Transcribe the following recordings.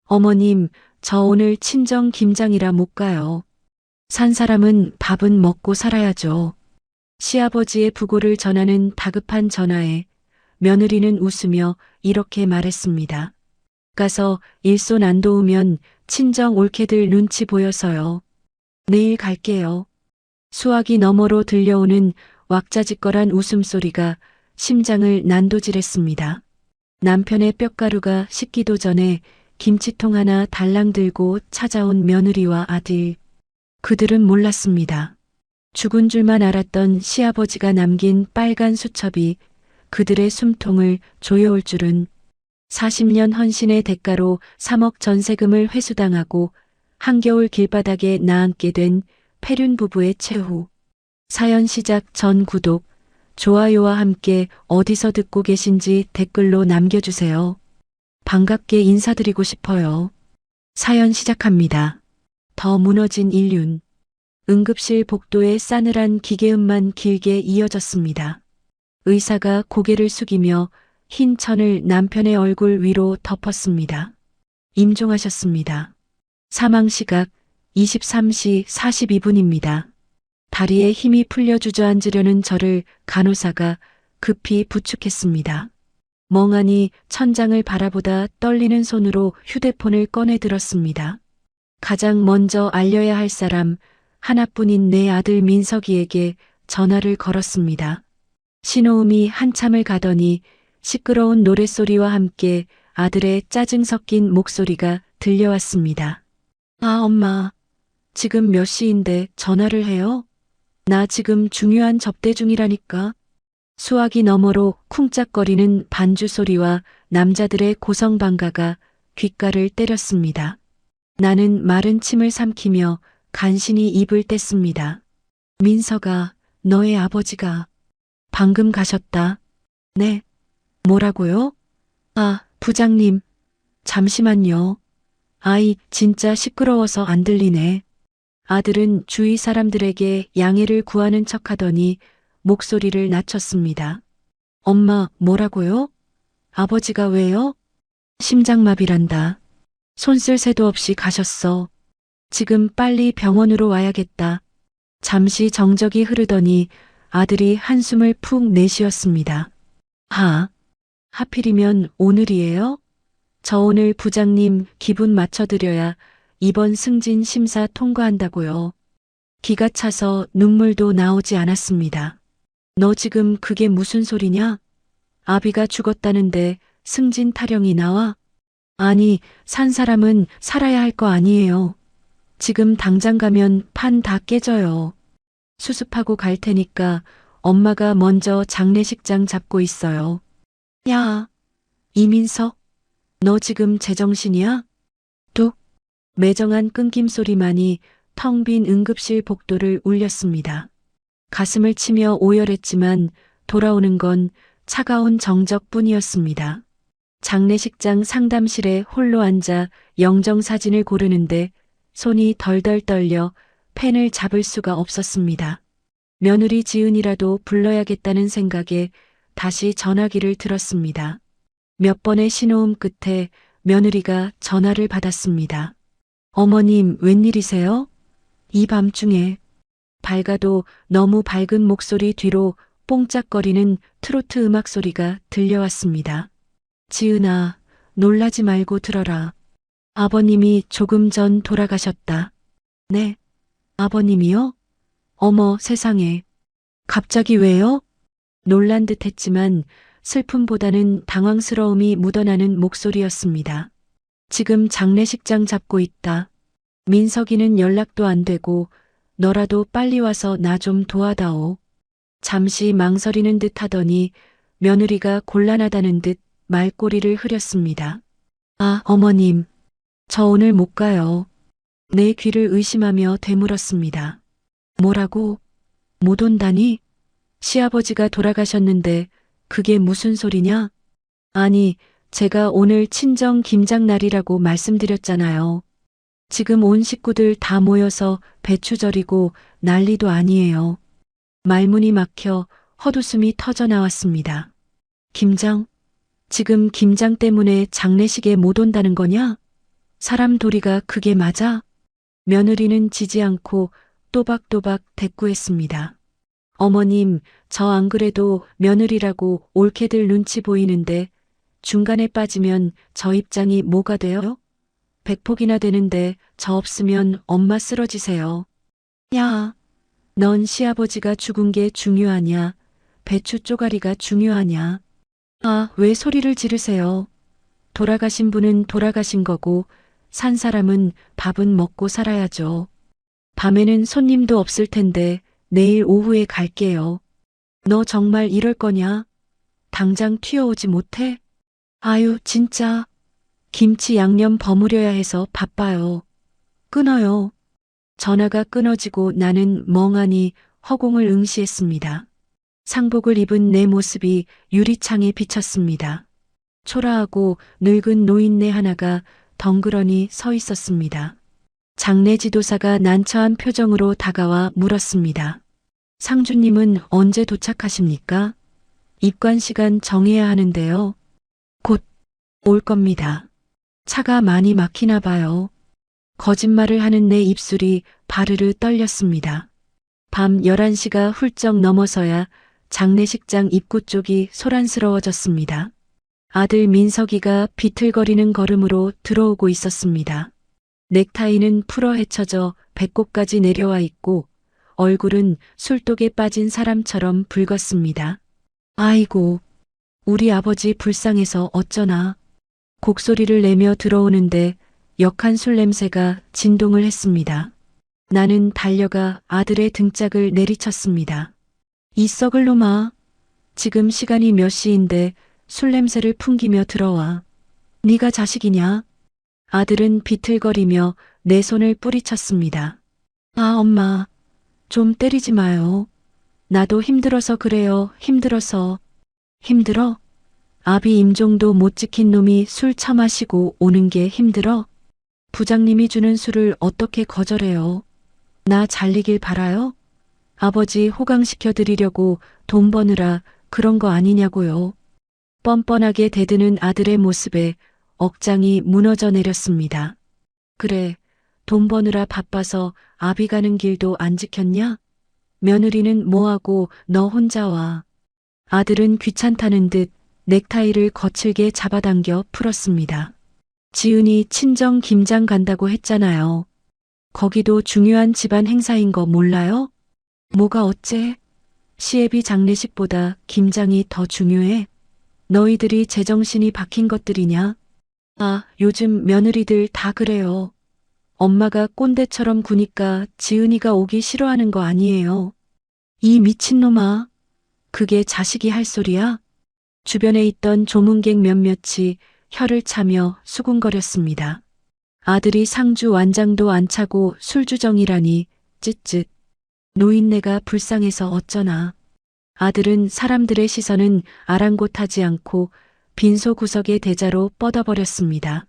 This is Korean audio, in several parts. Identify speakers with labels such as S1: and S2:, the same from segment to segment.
S1: 어머님, 저 오늘 친정 김장이라 못 가요. 산 사람은 밥은 먹고 살아야죠. 시아버지의 부고를 전하는 다급한 전화에 며느리는 웃으며 이렇게 말했습니다. 가서 일손 안 도우면 친정 올케들 눈치 보여서요. 내일 갈게요. 수화기 너머로 들려오는 왁자지껄한 웃음소리가 심장을 난도질했습니다. 남편의 뼈가루가 식기도 전에 김치통 하나 달랑 들고 찾아온 며느리와 아들. 그들은 몰랐습니다. 죽은 줄만 알았던 시아버지가 남긴 빨간 수첩이 그들의 숨통을 조여올 줄은. 40년 헌신의 대가로 3억 전세금을 회수당하고 한겨울 길바닥에 나앉게 된 패륜 부부의 최후. 사연 시작 전 구독, 좋아요와 함께 어디서 듣고 계신지 댓글로 남겨주세요. 반갑게 인사드리고 싶어요. 사연 시작합니다. 더 무너진 인륜. 응급실 복도에 싸늘한 기계음만 길게 이어졌습니다. 의사가 고개를 숙이며 흰 천을 남편의 얼굴 위로 덮었습니다. 임종하셨습니다. 사망 시각 23시 42분입니다. 다리에 힘이 풀려 주저앉으려는 저를 간호사가 급히 부축했습니다. 멍하니 천장을 바라보다 떨리는 손으로 휴대폰을 꺼내 들었습니다. 가장 먼저 알려야 할 사람 하나뿐인 내 아들 민석이에게 전화를 걸었습니다. 신호음이 한참을 가더니 시끄러운 노랫소리와 함께 아들의 짜증 섞인 목소리가 들려왔습니다. 아, 엄마. 지금 몇 시인데 전화를 해요? 나 지금 중요한 접대 중이라니까. 수화기 너머로 쿵짝거리는 반주 소리와 남자들의 고성방가가 귓가를 때렸습니다. 나는 마른 침을 삼키며 간신히 입을 뗐습니다. 민석아, 너의 아버지가 방금 가셨다. 네. 뭐라고요? 아, 부장님. 잠시만요. 아이, 진짜 시끄러워서 안 들리네. 아들은 주위 사람들에게 양해를 구하는 척하더니 목소리를 낮췄습니다. 엄마, 뭐라고요? 아버지가 왜요? 심장마비란다. 손 쓸 새도 없이 가셨어. 지금 빨리 병원으로 와야겠다. 잠시 정적이 흐르더니 아들이 한숨을 푹 내쉬었습니다. 하필이면 오늘이에요? 저 오늘 부장님 기분 맞춰드려야 이번 승진 심사 통과한다고요. 기가 차서 눈물도 나오지 않았습니다. 너 지금 그게 무슨 소리냐? 아비가 죽었다는데 승진 타령이 나와? 아니, 산 사람은 살아야 할 거 아니에요. 지금 당장 가면 판 다 깨져요. 수습하고 갈 테니까 엄마가 먼저 장례식장 잡고 있어요. 야, 이민석, 너 지금 제정신이야? 뚝, 매정한 끊김 소리만이 텅 빈 응급실 복도를 울렸습니다. 가슴을 치며 오열했지만 돌아오는 건 차가운 정적뿐이었습니다. 장례식장 상담실에 홀로 앉아 영정사진을 고르는데 손이 덜덜 떨려 펜을 잡을 수가 없었습니다. 며느리 지은이라도 불러야겠다는 생각에 다시 전화기를 들었습니다. 몇 번의 신호음 끝에 며느리가 전화를 받았습니다. 어머님, 웬일이세요? 이 밤중에. 밝아도 너무 밝은 목소리 뒤로 뽕짝거리는 트로트 음악 소리가 들려왔습니다. 지은아, 놀라지 말고 들어라. 아버님이 조금 전 돌아가셨다. 네, 아버님이요? 어머, 세상에. 갑자기 왜요? 놀란 듯 했지만 슬픔보다는 당황스러움이 묻어나는 목소리였습니다. 지금 장례식장 잡고 있다. 민석이는 연락도 안 되고 너라도 빨리 와서 나 좀 도와다오. 잠시 망설이는 듯 하더니 며느리가 곤란하다는 듯 말꼬리를 흐렸습니다. 아, 어머님. 저 오늘 못 가요. 내 귀를 의심하며 되물었습니다. 뭐라고? 못 온다니? 시아버지가 돌아가셨는데 그게 무슨 소리냐? 아니, 제가 오늘 친정 김장날이라고 말씀드렸잖아요. 지금 온 식구들 다 모여서 배추 절이고 난리도 아니에요. 말문이 막혀 헛웃음이 터져 나왔습니다. 김장? 지금 김장 때문에 장례식에 못 온다는 거냐? 사람 도리가 그게 맞아? 며느리는 지지 않고 또박또박 대꾸했습니다. 어머님, 저 안 그래도 며느리라고 옳게들 눈치 보이는데 중간에 빠지면 저 입장이 뭐가 돼요? 백폭이나 되는데 저 없으면 엄마 쓰러지세요. 야, 넌 시아버지가 죽은 게 중요하냐? 배추 쪼가리가 중요하냐? 아, 왜 소리를 지르세요? 돌아가신 분은 돌아가신 거고 산 사람은 밥은 먹고 살아야죠. 밤에는 손님도 없을 텐데 내일 오후에 갈게요. 너 정말 이럴 거냐? 당장 튀어오지 못해? 아유, 진짜. 김치 양념 버무려야 해서 바빠요. 끊어요. 전화가 끊어지고 나는 멍하니 허공을 응시했습니다. 상복을 입은 내 모습이 유리창에 비쳤습니다. 초라하고 늙은 노인네 하나가 덩그러니 서 있었습니다. 장례 지도사가 난처한 표정으로 다가와 물었습니다. 상주님은 언제 도착하십니까? 입관 시간 정해야 하는데요. 곧 올 겁니다. 차가 많이 막히나 봐요. 거짓말을 하는 내 입술이 바르르 떨렸습니다. 밤 11시가 훌쩍 넘어서야 장례식장 입구 쪽이 소란스러워졌습니다. 아들 민석이가 비틀거리는 걸음으로 들어오고 있었습니다. 넥타이는 풀어 헤쳐져 배꼽까지 내려와 있고 얼굴은 술독에 빠진 사람처럼 붉었습니다. 아이고, 우리 아버지 불쌍해서 어쩌나. 곡소리를 내며 들어오는데 역한 술 냄새가 진동을 했습니다. 나는 달려가 아들의 등짝을 내리쳤습니다. 이 썩을 놈아. 지금 시간이 몇 시인데 술 냄새를 풍기며 들어와. 네가 자식이냐? 아들은 비틀거리며 내 손을 뿌리쳤습니다. 아, 엄마. 좀 때리지 마요. 나도 힘들어서 그래요. 힘들어서. 힘들어? 아비 임종도 못 지킨 놈이 술 처마시고 오는 게 힘들어? 부장님이 주는 술을 어떻게 거절해요? 나 잘리길 바라요? 아버지 호강시켜 드리려고 돈 버느라 그런 거 아니냐고요. 뻔뻔하게 대드는 아들의 모습에 억장이 무너져 내렸습니다. 그래, 돈 버느라 바빠서 아비 가는 길도 안 지켰냐? 며느리는 뭐하고 너 혼자 와. 아들은 귀찮다는 듯 넥타이를 거칠게 잡아당겨 풀었습니다. 지은이 친정 김장 간다고 했잖아요. 거기도 중요한 집안 행사인 거 몰라요? 뭐가 어째? 시애비 장례식보다 김장이 더 중요해? 너희들이 제정신이 박힌 것들이냐? 아, 요즘 며느리들 다 그래요. 엄마가 꼰대처럼 구니까 지은이가 오기 싫어하는 거 아니에요. 이 미친놈아. 그게 자식이 할 소리야? 주변에 있던 조문객 몇몇이 혀를 차며 수군거렸습니다. 아들이 상주 완장도 안 차고 술주정이라니 쯧쯧. 노인네가 불쌍해서 어쩌나. 아들은 사람들의 시선은 아랑곳하지 않고 빈소 구석의 대자로 뻗어버렸습니다.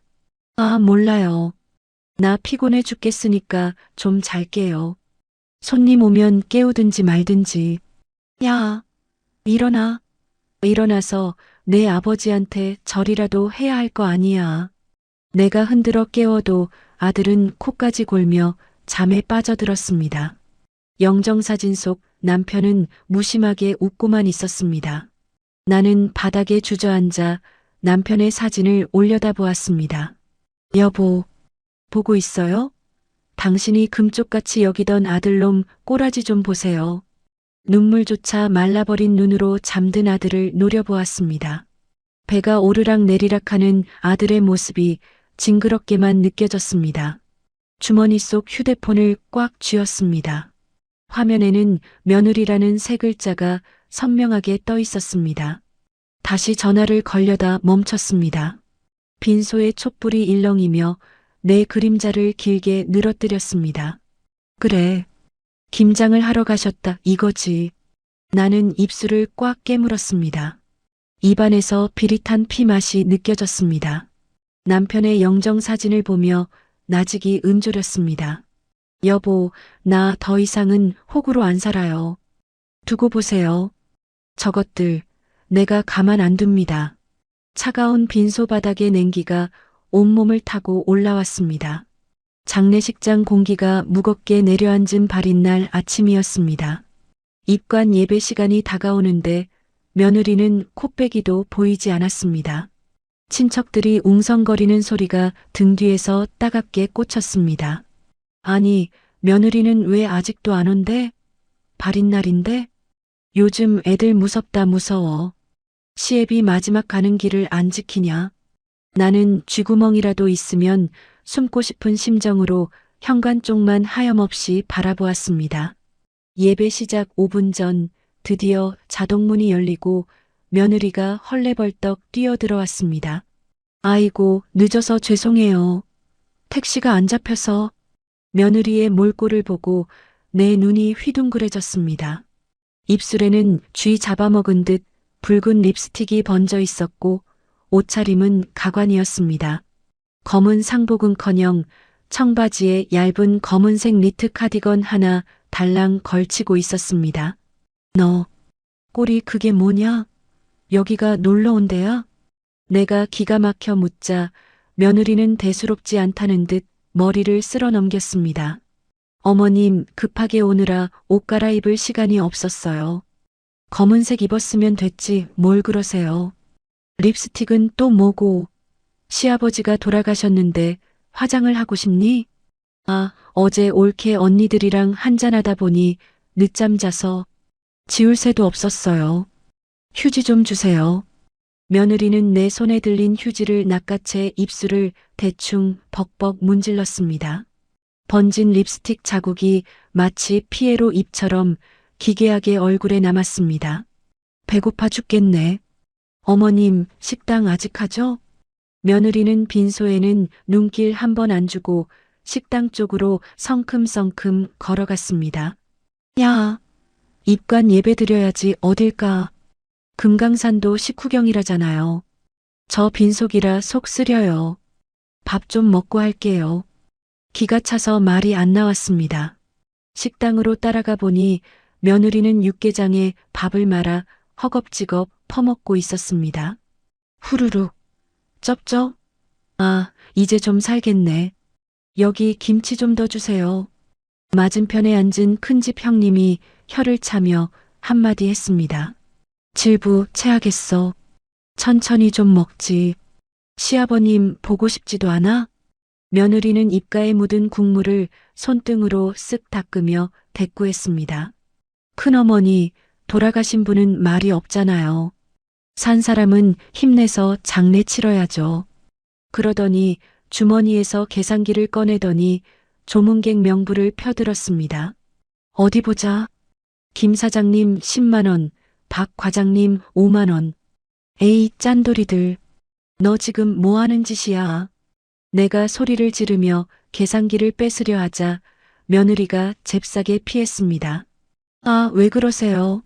S1: 아, 몰라요. 나 피곤해 죽겠으니까 좀 잘게요. 손님 오면 깨우든지 말든지. 야, 일어나. 일어나서 내 아버지한테 절이라도 해야 할 거 아니야. 내가 흔들어 깨워도 아들은 코까지 골며 잠에 빠져들었습니다. 영정사진 속 남편은 무심하게 웃고만 있었습니다. 나는 바닥에 주저앉아 남편의 사진을 올려다보았습니다. 여보, 보고 있어요? 당신이 금쪽같이 여기던 아들놈 꼬라지 좀 보세요. 눈물조차 말라버린 눈으로 잠든 아들을 노려보았습니다. 배가 오르락 내리락하는 아들의 모습이 징그럽게만 느껴졌습니다. 주머니 속 휴대폰을 꽉 쥐었습니다. 화면에는 며느리라는 세 글자가 선명하게 떠 있었습니다. 다시 전화를 걸려다 멈췄습니다. 빈소의 촛불이 일렁이며 내 그림자를 길게 늘어뜨렸습니다. 그래, 김장을 하러 가셨다 이거지. 나는 입술을 꽉 깨물었습니다. 입안에서 비릿한 피맛이 느껴졌습니다. 남편의 영정 사진을 보며 나직이 은조렸습니다. 여보, 나 더 이상은 호구로 안 살아요. 두고 보세요. 저것들, 내가 가만 안 둡니다. 차가운 빈소 바닥의 냉기가 온몸을 타고 올라왔습니다. 장례식장 공기가 무겁게 내려앉은 발인 날 아침이었습니다. 입관 예배 시간이 다가오는데 며느리는 코빼기도 보이지 않았습니다. 친척들이 웅성거리는 소리가 등 뒤에서 따갑게 꽂혔습니다. 아니, 며느리는 왜 아직도 안 온대? 발인 날인데? 요즘 애들 무섭다 무서워. 시애비 마지막 가는 길을 안 지키냐? 나는 쥐구멍이라도 있으면 숨고 싶은 심정으로 현관 쪽만 하염없이 바라보았습니다. 예배 시작 5분 전 드디어 자동문이 열리고 며느리가 헐레벌떡 뛰어들어왔습니다. 아이고, 늦어서 죄송해요. 택시가 안 잡혀서. 며느리의 몰골을 보고 내 눈이 휘둥그레졌습니다. 입술에는 쥐 잡아먹은 듯 붉은 립스틱이 번져 있었고 옷차림은 가관이었습니다. 검은 상복은커녕 청바지에 얇은 검은색 니트 카디건 하나 달랑 걸치고 있었습니다. 너, 꼴이 그게 뭐냐? 여기가 놀러 온 데야? 내가 기가 막혀 묻자 며느리는 대수롭지 않다는 듯 머리를 쓸어 넘겼습니다. 어머님, 급하게 오느라 옷 갈아입을 시간이 없었어요. 검은색 입었으면 됐지, 뭘 그러세요. 립스틱은 또 뭐고? 시아버지가 돌아가셨는데 화장을 하고 싶니? 아, 어제 올케 언니들이랑 한잔하다 보니 늦잠 자서 지울 새도 없었어요. 휴지 좀 주세요. 며느리는 내 손에 들린 휴지를 낚아채 입술을 대충 벅벅 문질렀습니다. 번진 립스틱 자국이 마치 피에로 잎처럼 기괴하게 얼굴에 남았습니다. 배고파 죽겠네. 어머님, 식당 아직 하죠? 며느리는 빈소에는 눈길 한 번 안 주고 식당 쪽으로 성큼성큼 걸어갔습니다. 야, 입관 예배 드려야지 어딜까. 금강산도 식후경이라잖아요. 저 빈속이라 속 쓰려요. 밥 좀 먹고 할게요. 기가 차서 말이 안 나왔습니다. 식당으로 따라가 보니 며느리는 육개장에 밥을 말아 허겁지겁 퍼먹고 있었습니다. 후루룩, 쩝쩝. 아, 이제 좀 살겠네. 여기 김치 좀 더 주세요. 맞은편에 앉은 큰집 형님이 혀를 차며 한마디 했습니다. 질부 체하겠어. 천천히 좀 먹지. 시아버님 보고 싶지도 않아? 며느리는 입가에 묻은 국물을 손등으로 쓱 닦으며 대꾸했습니다. 큰어머니, 돌아가신 분은 말이 없잖아요. 산 사람은 힘내서 장례 치러야죠. 그러더니 주머니에서 계산기를 꺼내더니 조문객 명부를 펴들었습니다. 어디 보자. 김 사장님 10만 원, 박 과장님 5만 원. 에이, 짠돌이들. 너 지금 뭐 하는 짓이야? 내가 소리를 지르며 계산기를 뺏으려 하자 며느리가 잽싸게 피했습니다. 아, 왜 그러세요?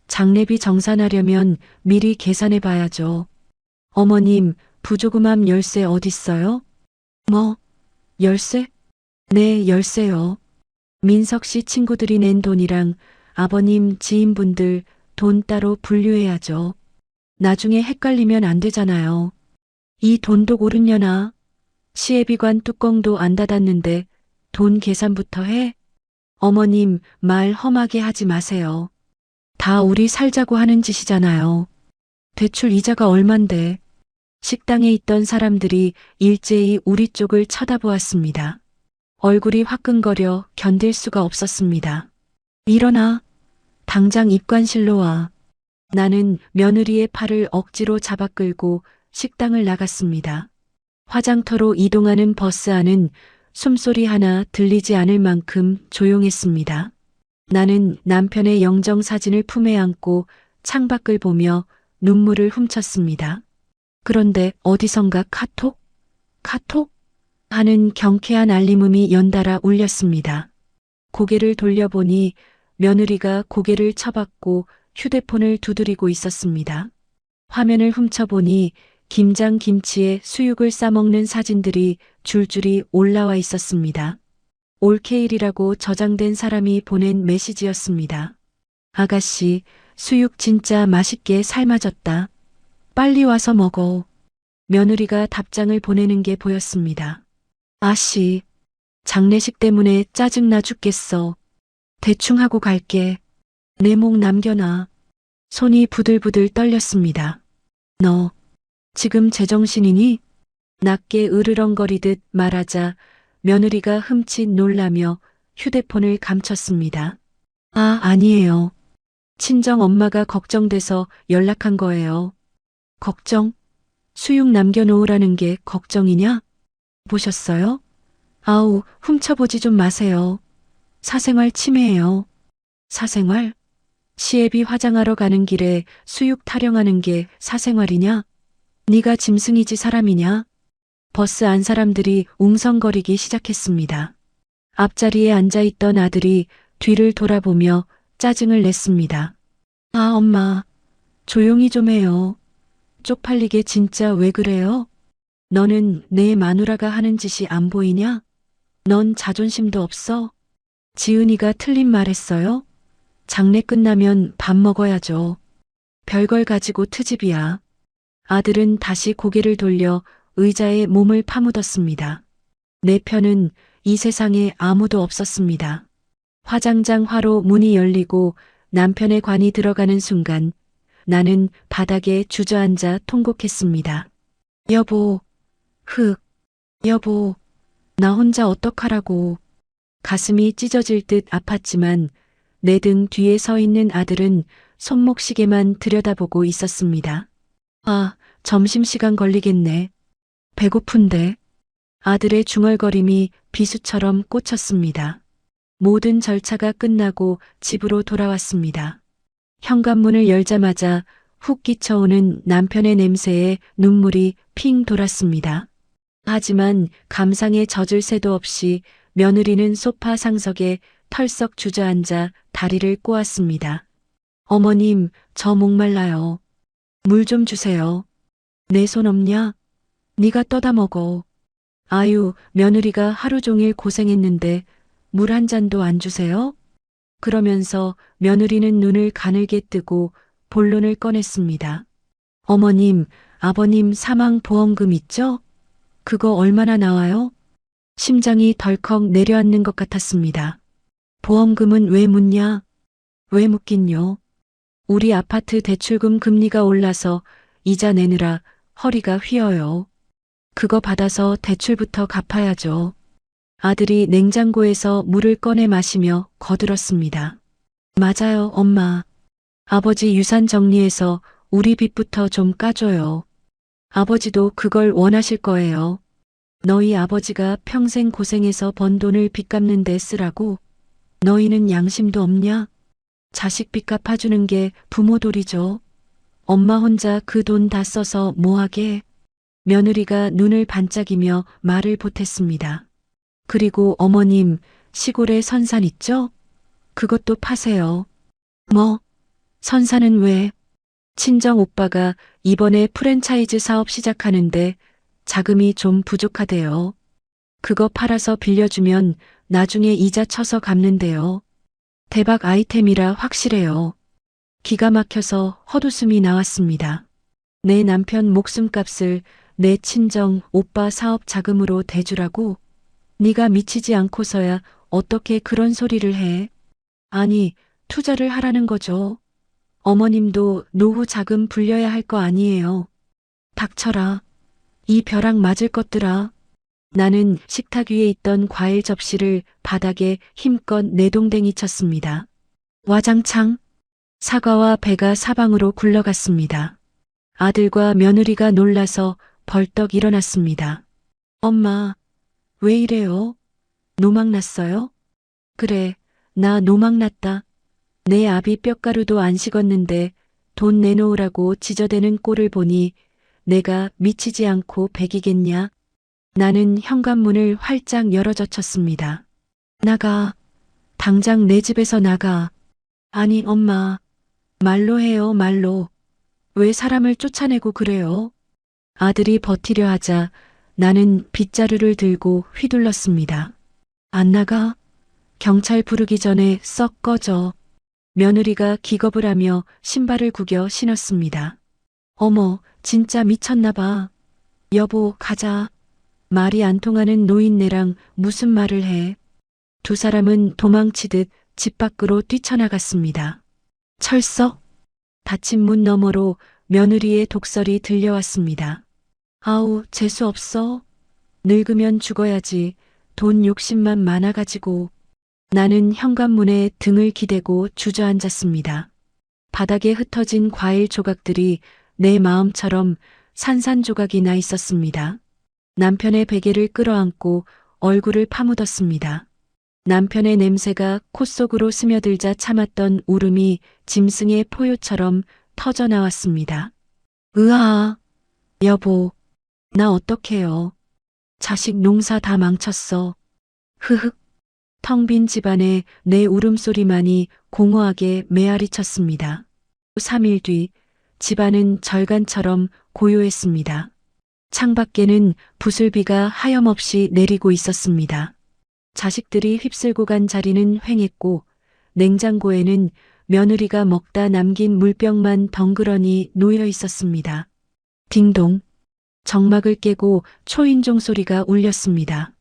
S1: 장례비 정산하려면 미리 계산해 봐야죠. 어머님, 부조금함 열쇠 어딨어요? 뭐? 열쇠? 네, 열쇠요. 민석 씨 친구들이 낸 돈이랑 아버님 지인분들 돈 따로 분류해야죠. 나중에 헷갈리면 안 되잖아요. 이 돈도 고르려나? 시애비관 뚜껑도 안 닫았는데 돈 계산부터 해? 어머님, 말 험하게 하지 마세요. 다 우리 살자고 하는 짓이잖아요. 대출 이자가 얼만데. 식당에 있던 사람들이 일제히 우리 쪽을 쳐다보았습니다. 얼굴이 화끈거려 견딜 수가 없었습니다. 일어나. 당장 입관실로 와. 나는 며느리의 팔을 억지로 잡아 끌고 식당을 나갔습니다. 화장터로 이동하는 버스 안은 숨소리 하나 들리지 않을 만큼 조용했습니다. 나는 남편의 영정사진을 품에 안고 창밖을 보며 눈물을 훔쳤습니다. 그런데 어디선가 카톡? 카톡? 하는 경쾌한 알림음이 연달아 울렸습니다. 고개를 돌려보니 며느리가 고개를 쳐박고 휴대폰을 두드리고 있었습니다. 화면을 훔쳐보니 김장 김치에 수육을 싸먹는 사진들이 줄줄이 올라와 있었습니다. 올케일이라고 저장된 사람이 보낸 메시지였습니다. 아가씨, 수육 진짜 맛있게 삶아졌다. 빨리 와서 먹어. 며느리가 답장을 보내는 게 보였습니다. 아씨, 장례식 때문에 짜증나 죽겠어. 대충 하고 갈게. 내 목 남겨놔. 손이 부들부들 떨렸습니다. 너, 지금 제정신이니? 낮게 으르렁거리듯 말하자 며느리가 흠칫 놀라며 휴대폰을 감췄습니다. 아, 아니에요. 친정 엄마가 걱정돼서 연락한 거예요. 걱정? 수육 남겨놓으라는 게 걱정이냐? 보셨어요? 아우, 훔쳐보지 좀 마세요. 사생활 침해예요. 사생활? 시애비 화장하러 가는 길에 수육 타령하는 게 사생활이냐? 네가 짐승이지 사람이냐? 버스 안 사람들이 웅성거리기 시작했습니다. 앞자리에 앉아있던 아들이 뒤를 돌아보며 짜증을 냈습니다. 아, 엄마, 조용히 좀 해요. 쪽팔리게 진짜 왜 그래요? 너는 내 마누라가 하는 짓이 안 보이냐? 넌 자존심도 없어? 지은이가 틀린 말 했어요? 장례 끝나면 밥 먹어야죠. 별걸 가지고 트집이야. 아들은 다시 고개를 돌려 의자에 몸을 파묻었습니다. 내 편은 이 세상에 아무도 없었습니다. 화장장 화로 문이 열리고 남편의 관이 들어가는 순간 나는 바닥에 주저앉아 통곡했습니다. 여보, 여보, 나 혼자 어떡하라고. 가슴이 찢어질 듯 아팠지만 내 등 뒤에 서 있는 아들은 손목시계만 들여다보고 있었습니다. 아, 점심시간 걸리겠네. 배고픈데. 아들의 중얼거림이 비수처럼 꽂혔습니다. 모든 절차가 끝나고 집으로 돌아왔습니다. 현관문을 열자마자 훅 끼쳐오는 남편의 냄새에 눈물이 핑 돌았습니다. 하지만 감상에 젖을 새도 없이 며느리는 소파 상석에 털썩 주저앉아 다리를 꼬았습니다. 어머님, 저 목말라요. 물 좀 주세요. 내 손 없냐? 네가 떠다 먹어. 아유, 며느리가 하루 종일 고생했는데 물 한 잔도 안 주세요? 그러면서 며느리는 눈을 가늘게 뜨고 본론을 꺼냈습니다. 어머님, 아버님 사망보험금 있죠? 그거 얼마나 나와요? 심장이 덜컥 내려앉는 것 같았습니다. 보험금은 왜 묻냐? 왜 묻긴요? 우리 아파트 대출금 금리가 올라서 이자 내느라 허리가 휘어요. 그거 받아서 대출부터 갚아야죠. 아들이 냉장고에서 물을 꺼내 마시며 거들었습니다. 맞아요, 엄마. 아버지 유산 정리해서 우리 빚부터 좀 까줘요. 아버지도 그걸 원하실 거예요. 너희 아버지가 평생 고생해서 번 돈을 빚 갚는 데 쓰라고? 너희는 양심도 없냐? 자식 빚 갚아주는 게 부모 도리죠. 엄마 혼자 그 돈 다 써서 뭐하게? 며느리가 눈을 반짝이며 말을 보탰습니다. 그리고 어머님, 시골에 선산 있죠? 그것도 파세요. 뭐? 선산은 왜? 친정 오빠가 이번에 프랜차이즈 사업 시작하는데 자금이 좀 부족하대요. 그거 팔아서 빌려주면 나중에 이자 쳐서 갚는데요. 대박 아이템이라 확실해요. 기가 막혀서 헛웃음이 나왔습니다. 내 남편 목숨값을 내 친정 오빠 사업 자금으로 대주라고? 네가 미치지 않고서야 어떻게 그런 소리를 해? 아니, 투자를 하라는 거죠. 어머님도 노후 자금 불려야 할 거 아니에요. 닥쳐라. 이 벼락 맞을 것들아. 나는 식탁 위에 있던 과일 접시를 바닥에 힘껏 내동댕이 쳤습니다. 와장창. 사과와 배가 사방으로 굴러갔습니다. 아들과 며느리가 놀라서 벌떡 일어났습니다. 엄마, 왜 이래요? 노막 났어요? 그래, 나 노막 났다. 내 아비 뼈가루도 안 식었는데 돈 내놓으라고 지저대는 꼴을 보니 내가 미치지 않고 배기겠냐? 나는 현관문을 활짝 열어젖혔습니다. 나가. 당장 내 집에서 나가. 아니, 엄마. 말로 해요, 말로. 왜 사람을 쫓아내고 그래요? 아들이 버티려 하자 나는 빗자루를 들고 휘둘렀습니다. 안 나가? 경찰 부르기 전에 썩 꺼져. 며느리가 기겁을 하며 신발을 구겨 신었습니다. 어머, 진짜 미쳤나 봐. 여보, 가자. 말이 안 통하는 노인네랑 무슨 말을 해. 두 사람은 도망치듯 집 밖으로 뛰쳐나갔습니다. 철썩. 닫힌 문 너머로 며느리의 독설이 들려왔습니다. 아우, 재수 없어. 늙으면 죽어야지. 돈 욕심만 많아가지고. 나는 현관문에 등을 기대고 주저앉았습니다. 바닥에 흩어진 과일 조각들이 내 마음처럼 산산조각이 나 있었습니다. 남편의 베개를 끌어안고 얼굴을 파묻었습니다. 남편의 냄새가 콧 속으로 스며들자 참았던 울음이 짐승의 포효처럼 터져 나왔습니다. 으아, 여보, 나 어떡해요. 자식 농사 다 망쳤어. 흐흑. 텅 빈 집안에 내 울음소리만이 공허하게 메아리쳤습니다. 3일 뒤 집안은 절간처럼 고요했습니다. 창밖에는 부슬비가 하염없이 내리고 있었습니다. 자식들이 휩쓸고 간 자리는 휑했고 냉장고에는 며느리가 먹다 남긴 물병만 덩그러니 놓여 있었습니다. 딩동. 정막을 깨고 초인종 소리가 울렸습니다.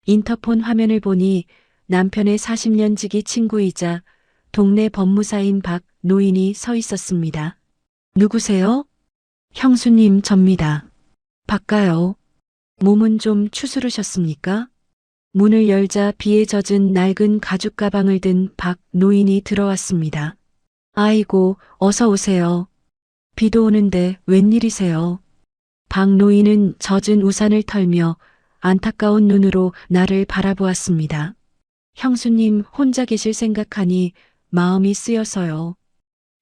S1: 인터폰 화면을 보니 남편의 40년 지기 친구이자 동네 법무사인 박 노인이 서 있었습니다. 누구세요? 형수님, 접니다. 바꿔요. 몸은 좀 추스르셨습니까? 문을 열자 비에 젖은 낡은 가죽 가방을 든 박 노인이 들어왔습니다. 아이고, 어서 오세요. 비도 오는데 웬일이세요? 박 노인은 젖은 우산을 털며 안타까운 눈으로 나를 바라보았습니다. 형수님 혼자 계실 생각하니 마음이 쓰여서요.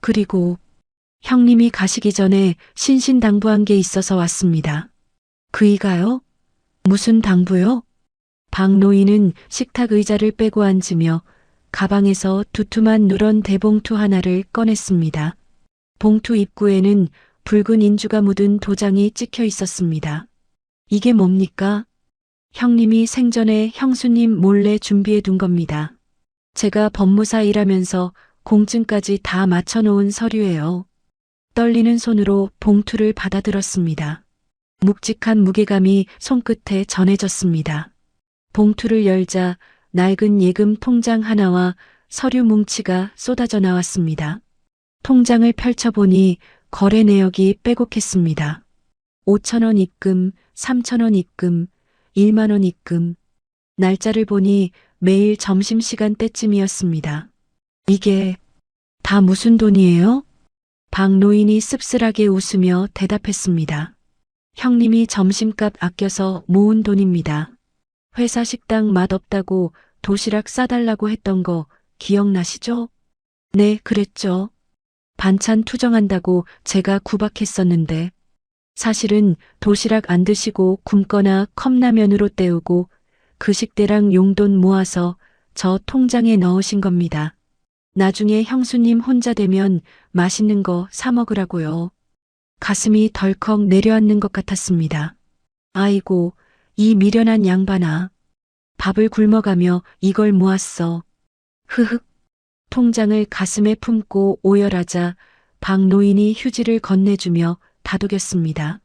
S1: 그리고 형님이 가시기 전에 신신당부한 게 있어서 왔습니다. 그이가요? 무슨 당부요? 박 노인은 식탁 의자를 빼고 앉으며 가방에서 두툼한 누런 대봉투 하나를 꺼냈습니다. 봉투 입구에는 붉은 인주가 묻은 도장이 찍혀 있었습니다. 이게 뭡니까? 형님이 생전에 형수님 몰래 준비해 둔 겁니다. 제가 법무사 일하면서 공증까지 다 맞춰놓은 서류예요. 떨리는 손으로 봉투를 받아들었습니다. 묵직한 무게감이 손끝에 전해졌습니다. 봉투를 열자 낡은 예금 통장 하나와 서류 뭉치가 쏟아져 나왔습니다. 통장을 펼쳐보니 거래 내역이 빼곡했습니다. 5,000원 입금, 3,000원 입금, 1만 원 입금. 날짜를 보니 매일 점심시간 때쯤이었습니다. 이게 다 무슨 돈이에요? 박 노인이 씁쓸하게 웃으며 대답했습니다. 형님이 점심값 아껴서 모은 돈입니다. 회사 식당 맛없다고 도시락 싸달라고 했던 거 기억나시죠? 네, 그랬죠. 반찬 투정한다고 제가 구박했었는데 사실은 도시락 안 드시고 굶거나 컵라면으로 때우고 그 식대랑 용돈 모아서 저 통장에 넣으신 겁니다. 나중에 형수님 혼자 되면 맛있는 거 사 먹으라고요. 가슴이 덜컥 내려앉는 것 같았습니다. 아이고, 이 미련한 양반아. 밥을 굶어가며 이걸 모았어. 흐흑. 통장을 가슴에 품고 오열하자 박 노인이 휴지를 건네주며 다독였습니다.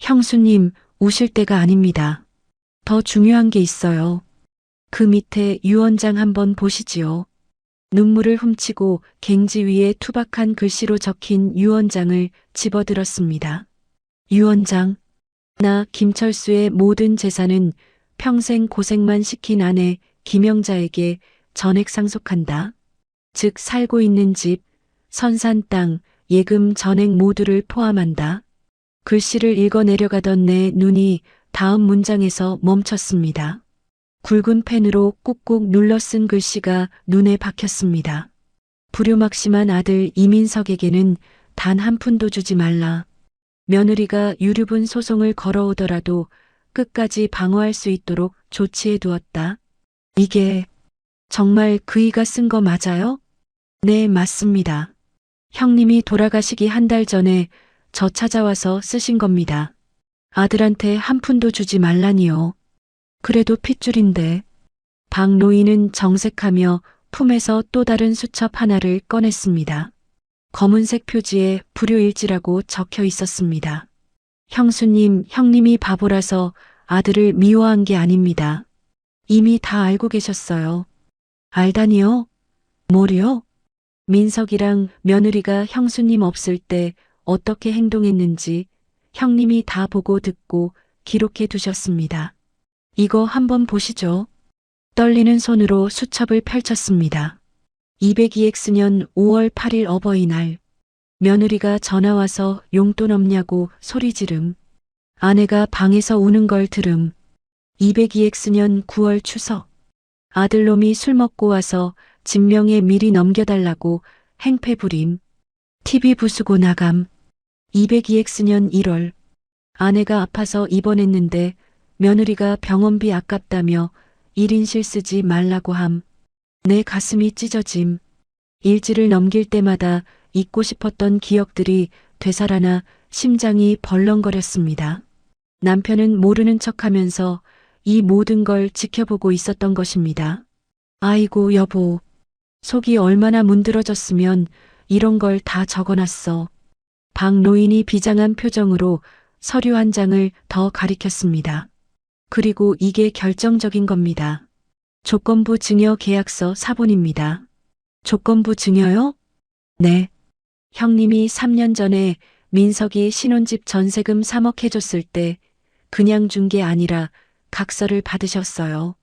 S1: 형수님, 우실 때가 아닙니다. 더 중요한 게 있어요. 그 밑에 유언장 한번 보시지요. 눈물을 훔치고 갱지 위에 투박한 글씨로 적힌 유언장을 집어들었습니다. 유언장. 나 김철수의 모든 재산은 평생 고생만 시킨 아내 김영자에게 전액 상속한다. 즉 살고 있는 집, 선산 땅, 예금 전액 모두를 포함한다. 글씨를 읽어 내려가던 내 눈이 다음 문장에서 멈췄습니다. 굵은 펜으로 꾹꾹 눌러 쓴 글씨가 눈에 박혔습니다. 불효막심한 아들 이민석에게는 단 한 푼도 주지 말라. 며느리가 유류분 소송을 걸어오더라도 끝까지 방어할 수 있도록 조치해 두었다. 이게 정말 그이가 쓴 거 맞아요? 네, 맞습니다. 형님이 돌아가시기 한 달 전에 저 찾아와서 쓰신 겁니다. 아들한테 한 푼도 주지 말라니요. 그래도 핏줄인데. 박 노인은 정색하며 품에서 또 다른 수첩 하나를 꺼냈습니다. 검은색 표지에 불효일지라고 적혀 있었습니다. 형수님, 형님이 바보라서 아들을 미워한 게 아닙니다. 이미 다 알고 계셨어요. 알다니요? 뭐요? 민석이랑 며느리가 형수님 없을 때 어떻게 행동했는지 형님이 다 보고 듣고 기록해 두셨습니다. 이거 한번 보시죠. 떨리는 손으로 수첩을 펼쳤습니다. 202X년 5월 8일 어버이날. 며느리가 전화와서 용돈 없냐고 소리 지름. 아내가 방에서 우는 걸 들음. 202X년 9월 추석. 아들놈이 술 먹고 와서 진명에 미리 넘겨달라고 행패 부림. TV 부수고 나감. 202X년 1월. 아내가 아파서 입원했는데 며느리가 병원비 아깝다며 1인실 쓰지 말라고 함. 내 가슴이 찢어짐. 일지를 넘길 때마다 잊고 싶었던 기억들이 되살아나 심장이 벌렁거렸습니다. 남편은 모르는 척하면서 이 모든 걸 지켜보고 있었던 것입니다. 아이고 여보, 속이 얼마나 문드러졌으면 이런 걸 다 적어놨어. 박 노인이 비장한 표정으로 서류 한 장을 더 가리켰습니다. 그리고 이게 결정적인 겁니다. 조건부 증여 계약서 사본입니다. 조건부 증여요? 네. 형님이 3년 전에 민석이 신혼집 전세금 3억 해줬을 때 그냥 준 게 아니라 각서를 받으셨어요.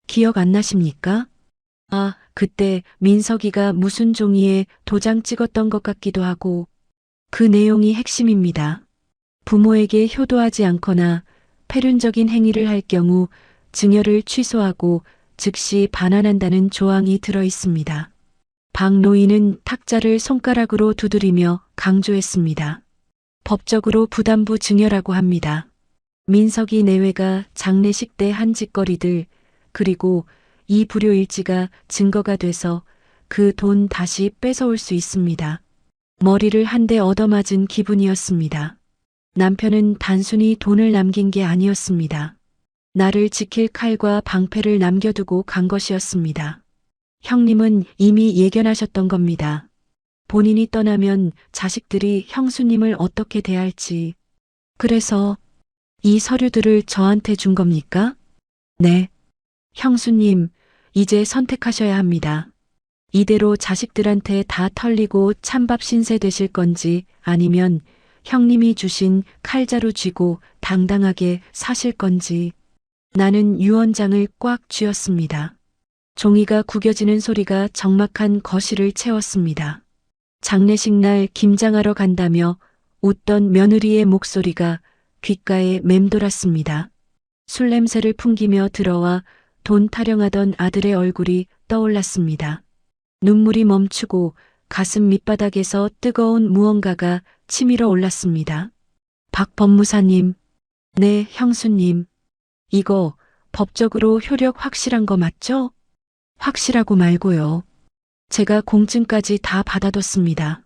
S1: 기억 안 나십니까? 아, 그때 민석이가 무슨 종이에 도장 찍었던 것 같기도 하고 그 내용이 핵심입니다. 부모에게 효도하지 않거나 폐륜적인 행위를 할 경우 증여를 취소하고 즉시 반환한다는 조항이 들어 있습니다. 박 노인은 탁자를 손가락으로 두드리며 강조했습니다. 법적으로 부담부 증여라고 합니다. 민석이 내외가 장례식 때 한 짓거리들, 그리고 이 불효일지가 증거가 돼서 그 돈 다시 뺏어올 수 있습니다. 머리를 한 대 얻어맞은 기분이었습니다. 남편은 단순히 돈을 남긴 게 아니었습니다. 나를 지킬 칼과 방패를 남겨두고 간 것이었습니다. 형님은 이미 예견하셨던 겁니다. 본인이 떠나면 자식들이 형수님을 어떻게 대할지. 그래서 이 서류들을 저한테 준 겁니까? 네. 형수님, 이제 선택하셔야 합니다. 이대로 자식들한테 다 털리고 찬밥 신세 되실 건지 아니면 형님이 주신 칼자루 쥐고 당당하게 사실 건지. 나는 유언장을 꽉 쥐었습니다. 종이가 구겨지는 소리가 적막한 거실을 채웠습니다. 장례식 날 김장하러 간다며 웃던 며느리의 목소리가 귓가에 맴돌았습니다. 술 냄새를 풍기며 들어와 돈 타령하던 아들의 얼굴이 떠올랐습니다. 눈물이 멈추고 가슴 밑바닥에서 뜨거운 무언가가 치밀어 올랐습니다. 박 법무사님, 네, 형수님. 이거 법적으로 효력 확실한 거 맞죠? 확실하고 말고요. 제가 공증까지 다 받아뒀습니다.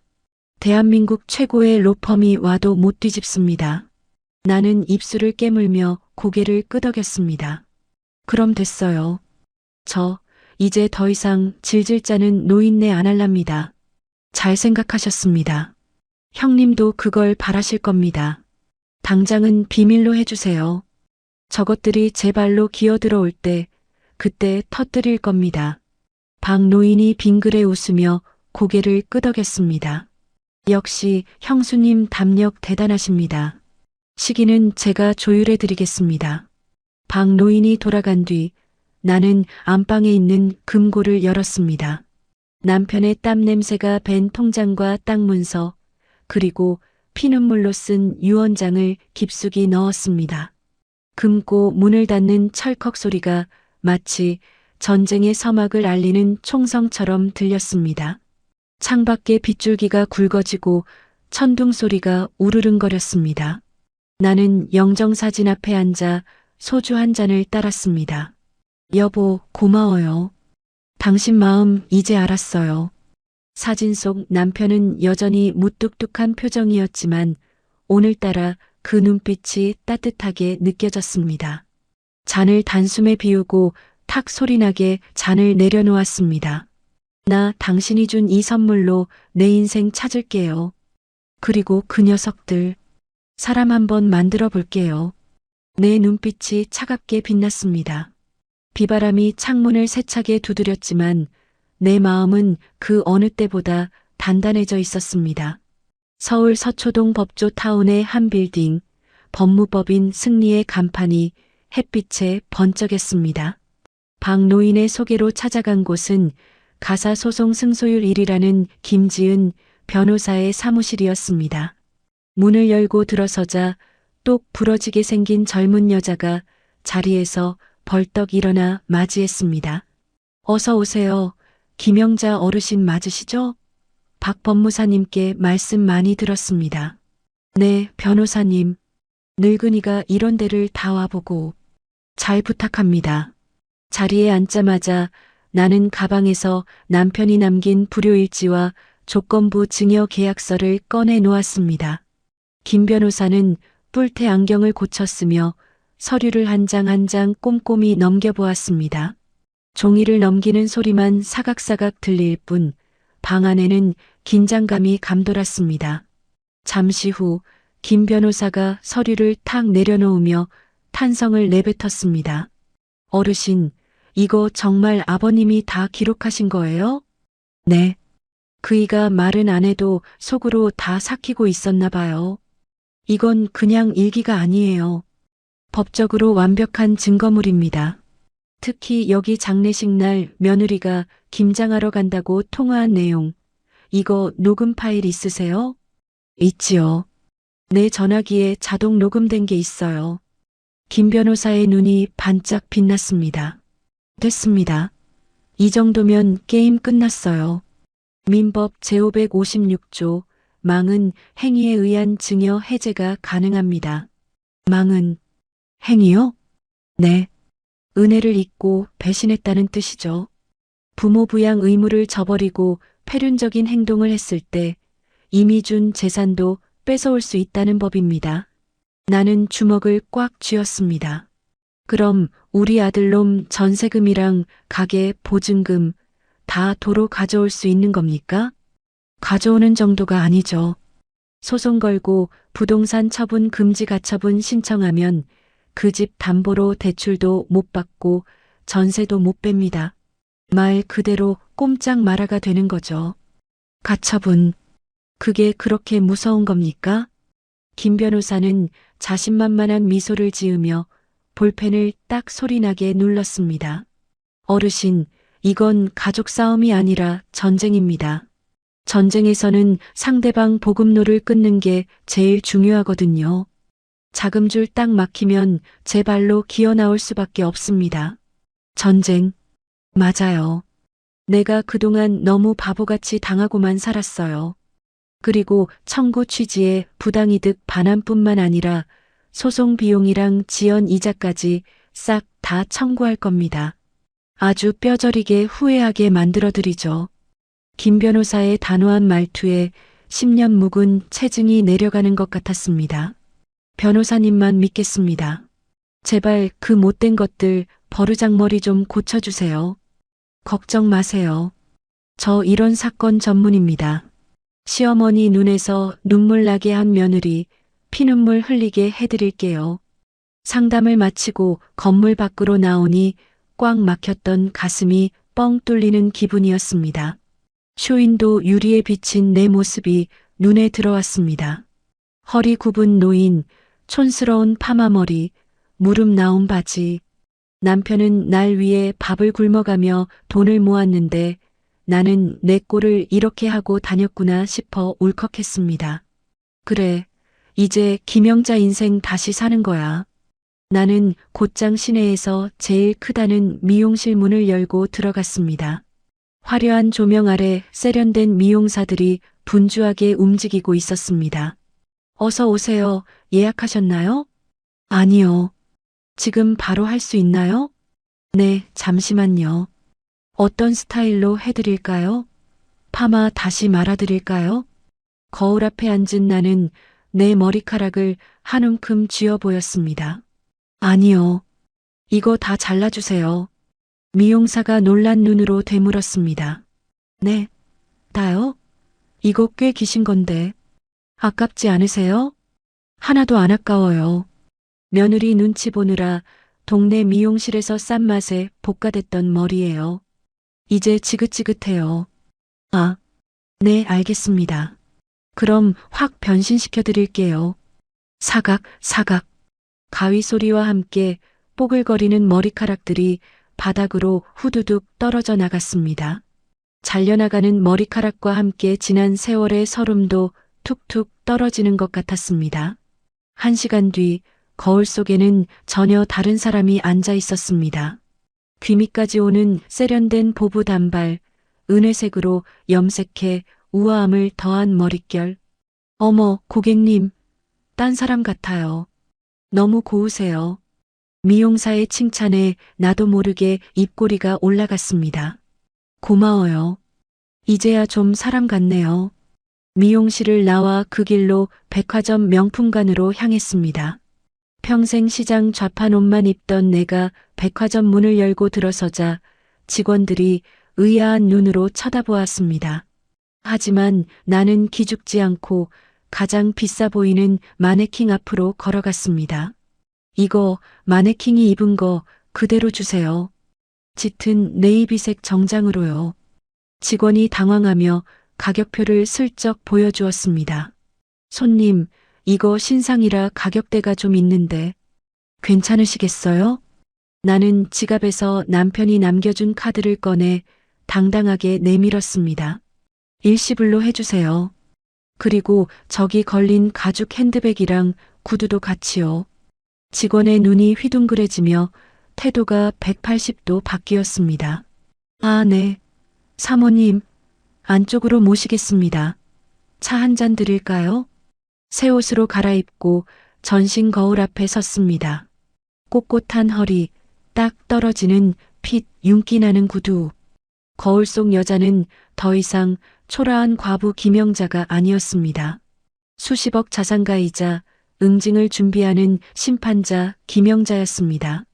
S1: 대한민국 최고의 로펌이 와도 못 뒤집습니다. 나는 입술을 깨물며 고개를 끄덕였습니다. 그럼 됐어요. 저 이제 더 이상 질질 짜는 노인네 안 할랍니다. 잘 생각하셨습니다. 형님도 그걸 바라실 겁니다. 당장은 비밀로 해주세요. 저것들이 제 발로 기어들어올 때 그때 터뜨릴 겁니다. 박 노인이 빙그레 웃으며 고개를 끄덕였습니다. 역시 형수님 담력 대단하십니다. 시기는 제가 조율해 드리겠습니다. 박 노인이 돌아간 뒤 나는 안방에 있는 금고를 열었습니다. 남편의 땀 냄새가 밴 통장과 땅 문서, 그리고 피눈물로 쓴 유언장을 깊숙이 넣었습니다. 금고 문을 닫는 철컥 소리가 마치 전쟁의 서막을 알리는 총성처럼 들렸습니다. 창밖에 빗줄기가 굵어지고 천둥 소리가 우르릉거렸습니다. 나는 영정사진 앞에 앉아 소주 한 잔을 따랐습니다. 여보, 고마워요. 당신 마음 이제 알았어요. 사진 속 남편은 여전히 무뚝뚝한 표정이었지만 오늘따라 그 눈빛이 따뜻하게 느껴졌습니다. 잔을 단숨에 비우고 탁 소리나게 잔을 내려놓았습니다. 나 당신이 준 이 선물로 내 인생 찾을게요. 그리고 그 녀석들. 사람 한번 만들어 볼게요. 내 눈빛이 차갑게 빛났습니다. 비바람이 창문을 세차게 두드렸지만 내 마음은 그 어느 때보다 단단해져 있었습니다. 서울 서초동 법조 타운의 한 빌딩, 법무법인 승리의 간판이 햇빛에 번쩍였습니다. 박 노인의 소개로 찾아간 곳은 가사소송 승소율 1위라는 김지은 변호사의 사무실이었습니다. 문을 열고 들어서자 똑 부러지게 생긴 젊은 여자가 자리에서 벌떡 일어나 맞이했습니다. 어서 오세요. 김영자 어르신 맞으시죠? 박 법무사님께 말씀 많이 들었습니다. 네, 변호사님. 늙은이가 이런 데를 다 와보고 잘 부탁합니다. 자리에 앉자마자 나는 가방에서 남편이 남긴 불효일지와 조건부 증여 계약서를 꺼내 놓았습니다. 김 변호사는 뿔테 안경을 고쳤으며 서류를 한 장 한 장 꼼꼼히 넘겨보았습니다. 종이를 넘기는 소리만 사각사각 들릴 뿐 방 안에는 긴장감이 감돌았습니다. 잠시 후 김 변호사가 서류를 탁 내려놓으며 탄성을 내뱉었습니다. 어르신, 이거 정말 아버님이 다 기록하신 거예요? 네. 그이가 말은 안 해도 속으로 다 삭히고 있었나 봐요. 이건 그냥 일기가 아니에요. 법적으로 완벽한 증거물입니다. 특히 여기 장례식 날 며느리가 김장하러 간다고 통화한 내용. 이거 녹음 파일 있으세요? 있지요. 내 전화기에 자동 녹음된 게 있어요. 김 변호사의 눈이 반짝 빛났습니다. 됐습니다. 이 정도면 게임 끝났어요. 민법 제556조 망은 행위에 의한 증여 해제가 가능합니다. 망은 행위요? 네. 은혜를 잊고 배신했다는 뜻이죠. 부모 부양 의무를 저버리고 패륜적인 행동을 했을 때 이미 준 재산도 뺏어올 수 있다는 법입니다. 나는 주먹을 꽉 쥐었습니다. 그럼 우리 아들놈 전세금이랑 가게 보증금 다 도로 가져올 수 있는 겁니까? 가져오는 정도가 아니죠. 소송 걸고 부동산 처분 금지 가처분 신청하면 그 집 담보로 대출도 못 받고 전세도 못 뺍니다. 말 그대로 꼼짝 말아가 되는 거죠. 가처분. 그게 그렇게 무서운 겁니까? 김 변호사는 자신만만한 미소를 지으며 볼펜을 딱 소리나게 눌렀습니다. 어르신, 이건 가족 싸움이 아니라 전쟁입니다. 전쟁에서는 상대방 보급로를 끊는 게 제일 중요하거든요. 자금줄 딱 막히면 제 발로 기어 나올 수밖에 없습니다. 전쟁. 맞아요. 내가 그동안 너무 바보같이 당하고만 살았어요. 그리고 청구 취지에 부당이득 반환뿐만 아니라 소송 비용이랑 지연 이자까지 싹 다 청구할 겁니다. 아주 뼈저리게 후회하게 만들어드리죠. 김 변호사의 단호한 말투에 10년 묵은 체증이 내려가는 것 같았습니다. 변호사님만 믿겠습니다. 제발 그 못된 것들 버르장머리 좀 고쳐주세요. 걱정 마세요. 저 이런 사건 전문입니다. 시어머니 눈에서 눈물 나게 한 며느리 피눈물 흘리게 해드릴게요. 상담을 마치고 건물 밖으로 나오니 꽉 막혔던 가슴이 뻥 뚫리는 기분이었습니다. 쇼윈도 유리에 비친 내 모습이 눈에 들어왔습니다. 허리 굽은 노인, 촌스러운 파마머리, 무릎 나온 바지. 남편은 날 위해 밥을 굶어가며 돈을 모았는데 나는 내 꼴을 이렇게 하고 다녔구나 싶어 울컥했습니다. 그래, 이제 김영자 인생 다시 사는 거야. 나는 곧장 시내에서 제일 크다는 미용실 문을 열고 들어갔습니다. 화려한 조명 아래 세련된 미용사들이 분주하게 움직이고 있었습니다. 어서 오세요. 예약하셨나요? 아니요. 지금 바로 할 수 있나요? 네, 잠시만요. 어떤 스타일로 해드릴까요? 파마 다시 말아드릴까요? 거울 앞에 앉은 나는 내 머리카락을 한 움큼 쥐어 보였습니다. 아니요. 이거 다 잘라주세요. 미용사가 놀란 눈으로 되물었습니다. 네. 다요? 이거 꽤 기신 건데. 아깝지 않으세요? 하나도 안 아까워요. 며느리 눈치 보느라 동네 미용실에서 싼 맛에 볶아댔던 머리예요. 이제 지긋지긋해요. 아, 네, 알겠습니다. 그럼 확 변신시켜 드릴게요. 사각, 사각. 가위 소리와 함께 뽀글거리는 머리카락들이 바닥으로 후두둑 떨어져 나갔습니다. 잘려나가는 머리카락과 함께 지난 세월의 서름도 툭툭 떨어지는 것 같았습니다. 1시간 뒤 거울 속에는 전혀 다른 사람이 앉아 있었습니다. 귀 밑까지 오는 세련된 보부 단발, 은회색으로 염색해 우아함을 더한 머릿결. 어머, 고객님, 딴 사람 같아요. 너무 고우세요. 미용사의 칭찬에 나도 모르게 입꼬리가 올라갔습니다. 고마워요. 이제야 좀 사람 같네요. 미용실을 나와 그 길로 백화점 명품관으로 향했습니다. 평생 시장 좌판 옷만 입던 내가 백화점 문을 열고 들어서자 직원들이 의아한 눈으로 쳐다보았습니다. 하지만 나는 기죽지 않고 가장 비싸 보이는 마네킹 앞으로 걸어갔습니다. 이거 마네킹이 입은 거 그대로 주세요. 짙은 네이비색 정장으로요. 직원이 당황하며 가격표를 슬쩍 보여주었습니다. 손님, 이거 신상이라 가격대가 좀 있는데 괜찮으시겠어요? 나는 지갑에서 남편이 남겨준 카드를 꺼내 당당하게 내밀었습니다. 일시불로 해주세요. 그리고 저기 걸린 가죽 핸드백이랑 구두도 같이요. 직원의 눈이 휘둥그레지며 태도가 180도 바뀌었습니다. 아, 네. 사모님, 안쪽으로 모시겠습니다. 차 한 잔 드릴까요? 새 옷으로 갈아입고 전신 거울 앞에 섰습니다. 꼿꼿한 허리, 딱 떨어지는 핏 윤기 나는 구두. 거울 속 여자는 더 이상 초라한 과부 김영자가 아니었습니다. 수십억 자산가이자 응징을 준비하는 심판자 김영자였습니다.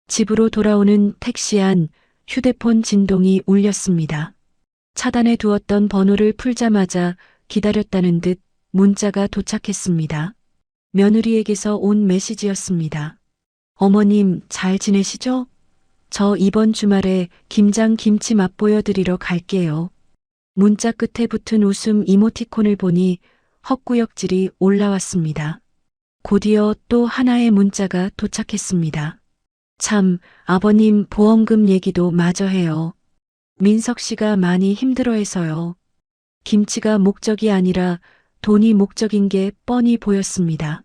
S1: 집으로 돌아오는 택시 안 휴대폰 진동이 울렸습니다. 차단해 두었던 번호를 풀자마자 기다렸다는 듯 문자가 도착했습니다. 며느리에게서 온 메시지였습니다. 어머님 잘 지내시죠? 저 이번 주말에 김장 김치 맛보여 드리러 갈게요. 문자 끝에 붙은 웃음 이모티콘을 보니 헛구역질이 올라왔습니다. 곧이어 또 하나의 문자가 도착했습니다. 참, 아버님 보험금 얘기도 마저 해요. 민석 씨가 많이 힘들어해서요. 김치가 목적이 아니라 돈이 목적인 게 뻔히 보였습니다.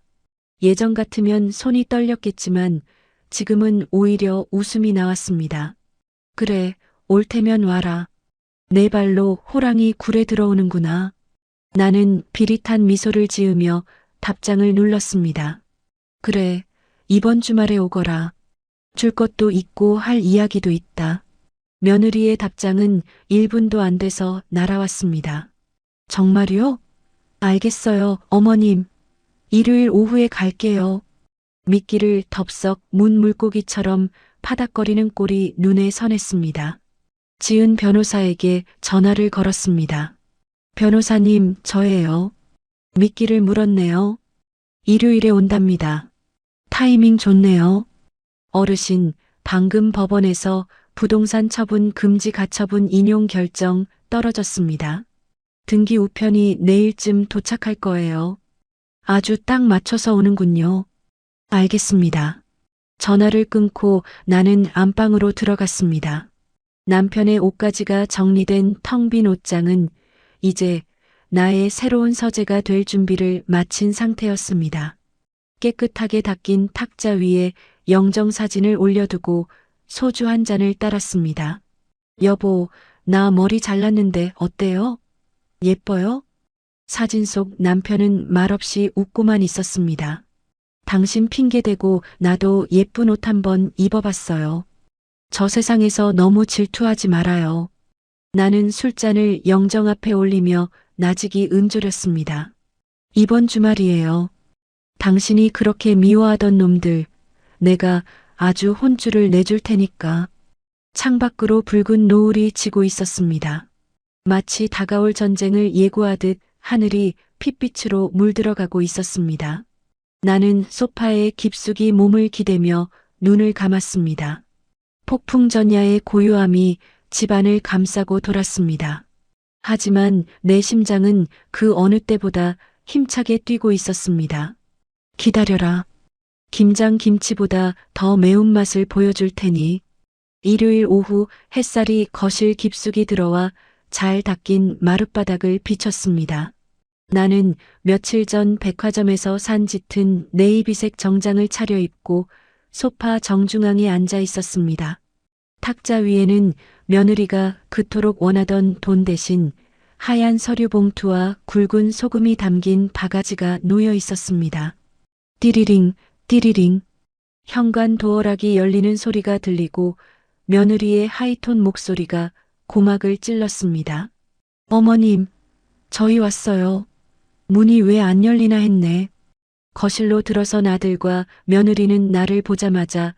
S1: 예전 같으면 손이 떨렸겠지만 지금은 오히려 웃음이 나왔습니다. 그래, 올 테면 와라. 내 발로 호랑이 굴에 들어오는구나. 나는 비릿한 미소를 지으며 답장을 눌렀습니다. 그래, 이번 주말에 오거라. 줄 것도 있고 할 이야기도 있다. 며느리의 답장은 1분도 안 돼서 날아왔습니다. 정말요? 알겠어요, 어머님. 일요일 오후에 갈게요. 미끼를 덥석 문 물고기처럼 파닥거리는 꼴이 눈에 선했습니다. 지은 변호사에게 전화를 걸었습니다. 변호사님, 저예요. 미끼를 물었네요. 일요일에 온답니다. 타이밍 좋네요. 어르신, 방금 법원에서 부동산 처분 금지 가처분 인용 결정 떨어졌습니다. 등기 우편이 내일쯤 도착할 거예요. 아주 딱 맞춰서 오는군요. 알겠습니다. 전화를 끊고 나는 안방으로 들어갔습니다. 남편의 옷가지가 정리된 텅 빈 옷장은 이제 나의 새로운 서재가 될 준비를 마친 상태였습니다. 깨끗하게 닦인 탁자 위에 영정사진을 올려두고 소주 한 잔을 따랐습니다. 여보, 나 머리 잘랐는데 어때요? 예뻐요? 사진 속 남편은 말없이 웃고만 있었습니다. 당신 핑계대고 나도 예쁜 옷 한번 입어봤어요. 저 세상에서 너무 질투하지 말아요. 나는 술잔을 영정 앞에 올리며 나직이 은졸였습니다. 이번 주말이에요. 당신이 그렇게 미워하던 놈들, 내가 아주 혼쭐을 내줄 테니까. 창밖으로 붉은 노을이 지고 있었습니다. 마치 다가올 전쟁을 예고하듯 하늘이 핏빛으로 물들어가고 있었습니다. 나는 소파에 깊숙이 몸을 기대며 눈을 감았습니다. 폭풍전야의 고요함이 집안을 감싸고 돌았습니다. 하지만 내 심장은 그 어느 때보다 힘차게 뛰고 있었습니다. 기다려라. 김장 김치보다 더 매운맛을 보여줄 테니. 일요일 오후 햇살이 거실 깊숙이 들어와 잘 닦인 마룻바닥을 비췄습니다. 나는 며칠 전 백화점에서 산 짙은 네이비색 정장을 차려입고 소파 정중앙에 앉아 있었습니다. 탁자 위에는 며느리가 그토록 원하던 돈 대신 하얀 서류 봉투와 굵은 소금이 담긴 바가지가 놓여 있었습니다. 띠리링, 띠리링. 현관 도어락이 열리는 소리가 들리고 며느리의 하이톤 목소리가 고막을 찔렀습니다. 어머님, 저희 왔어요. 문이 왜 안 열리나 했네. 거실로 들어선 아들과 며느리는 나를 보자마자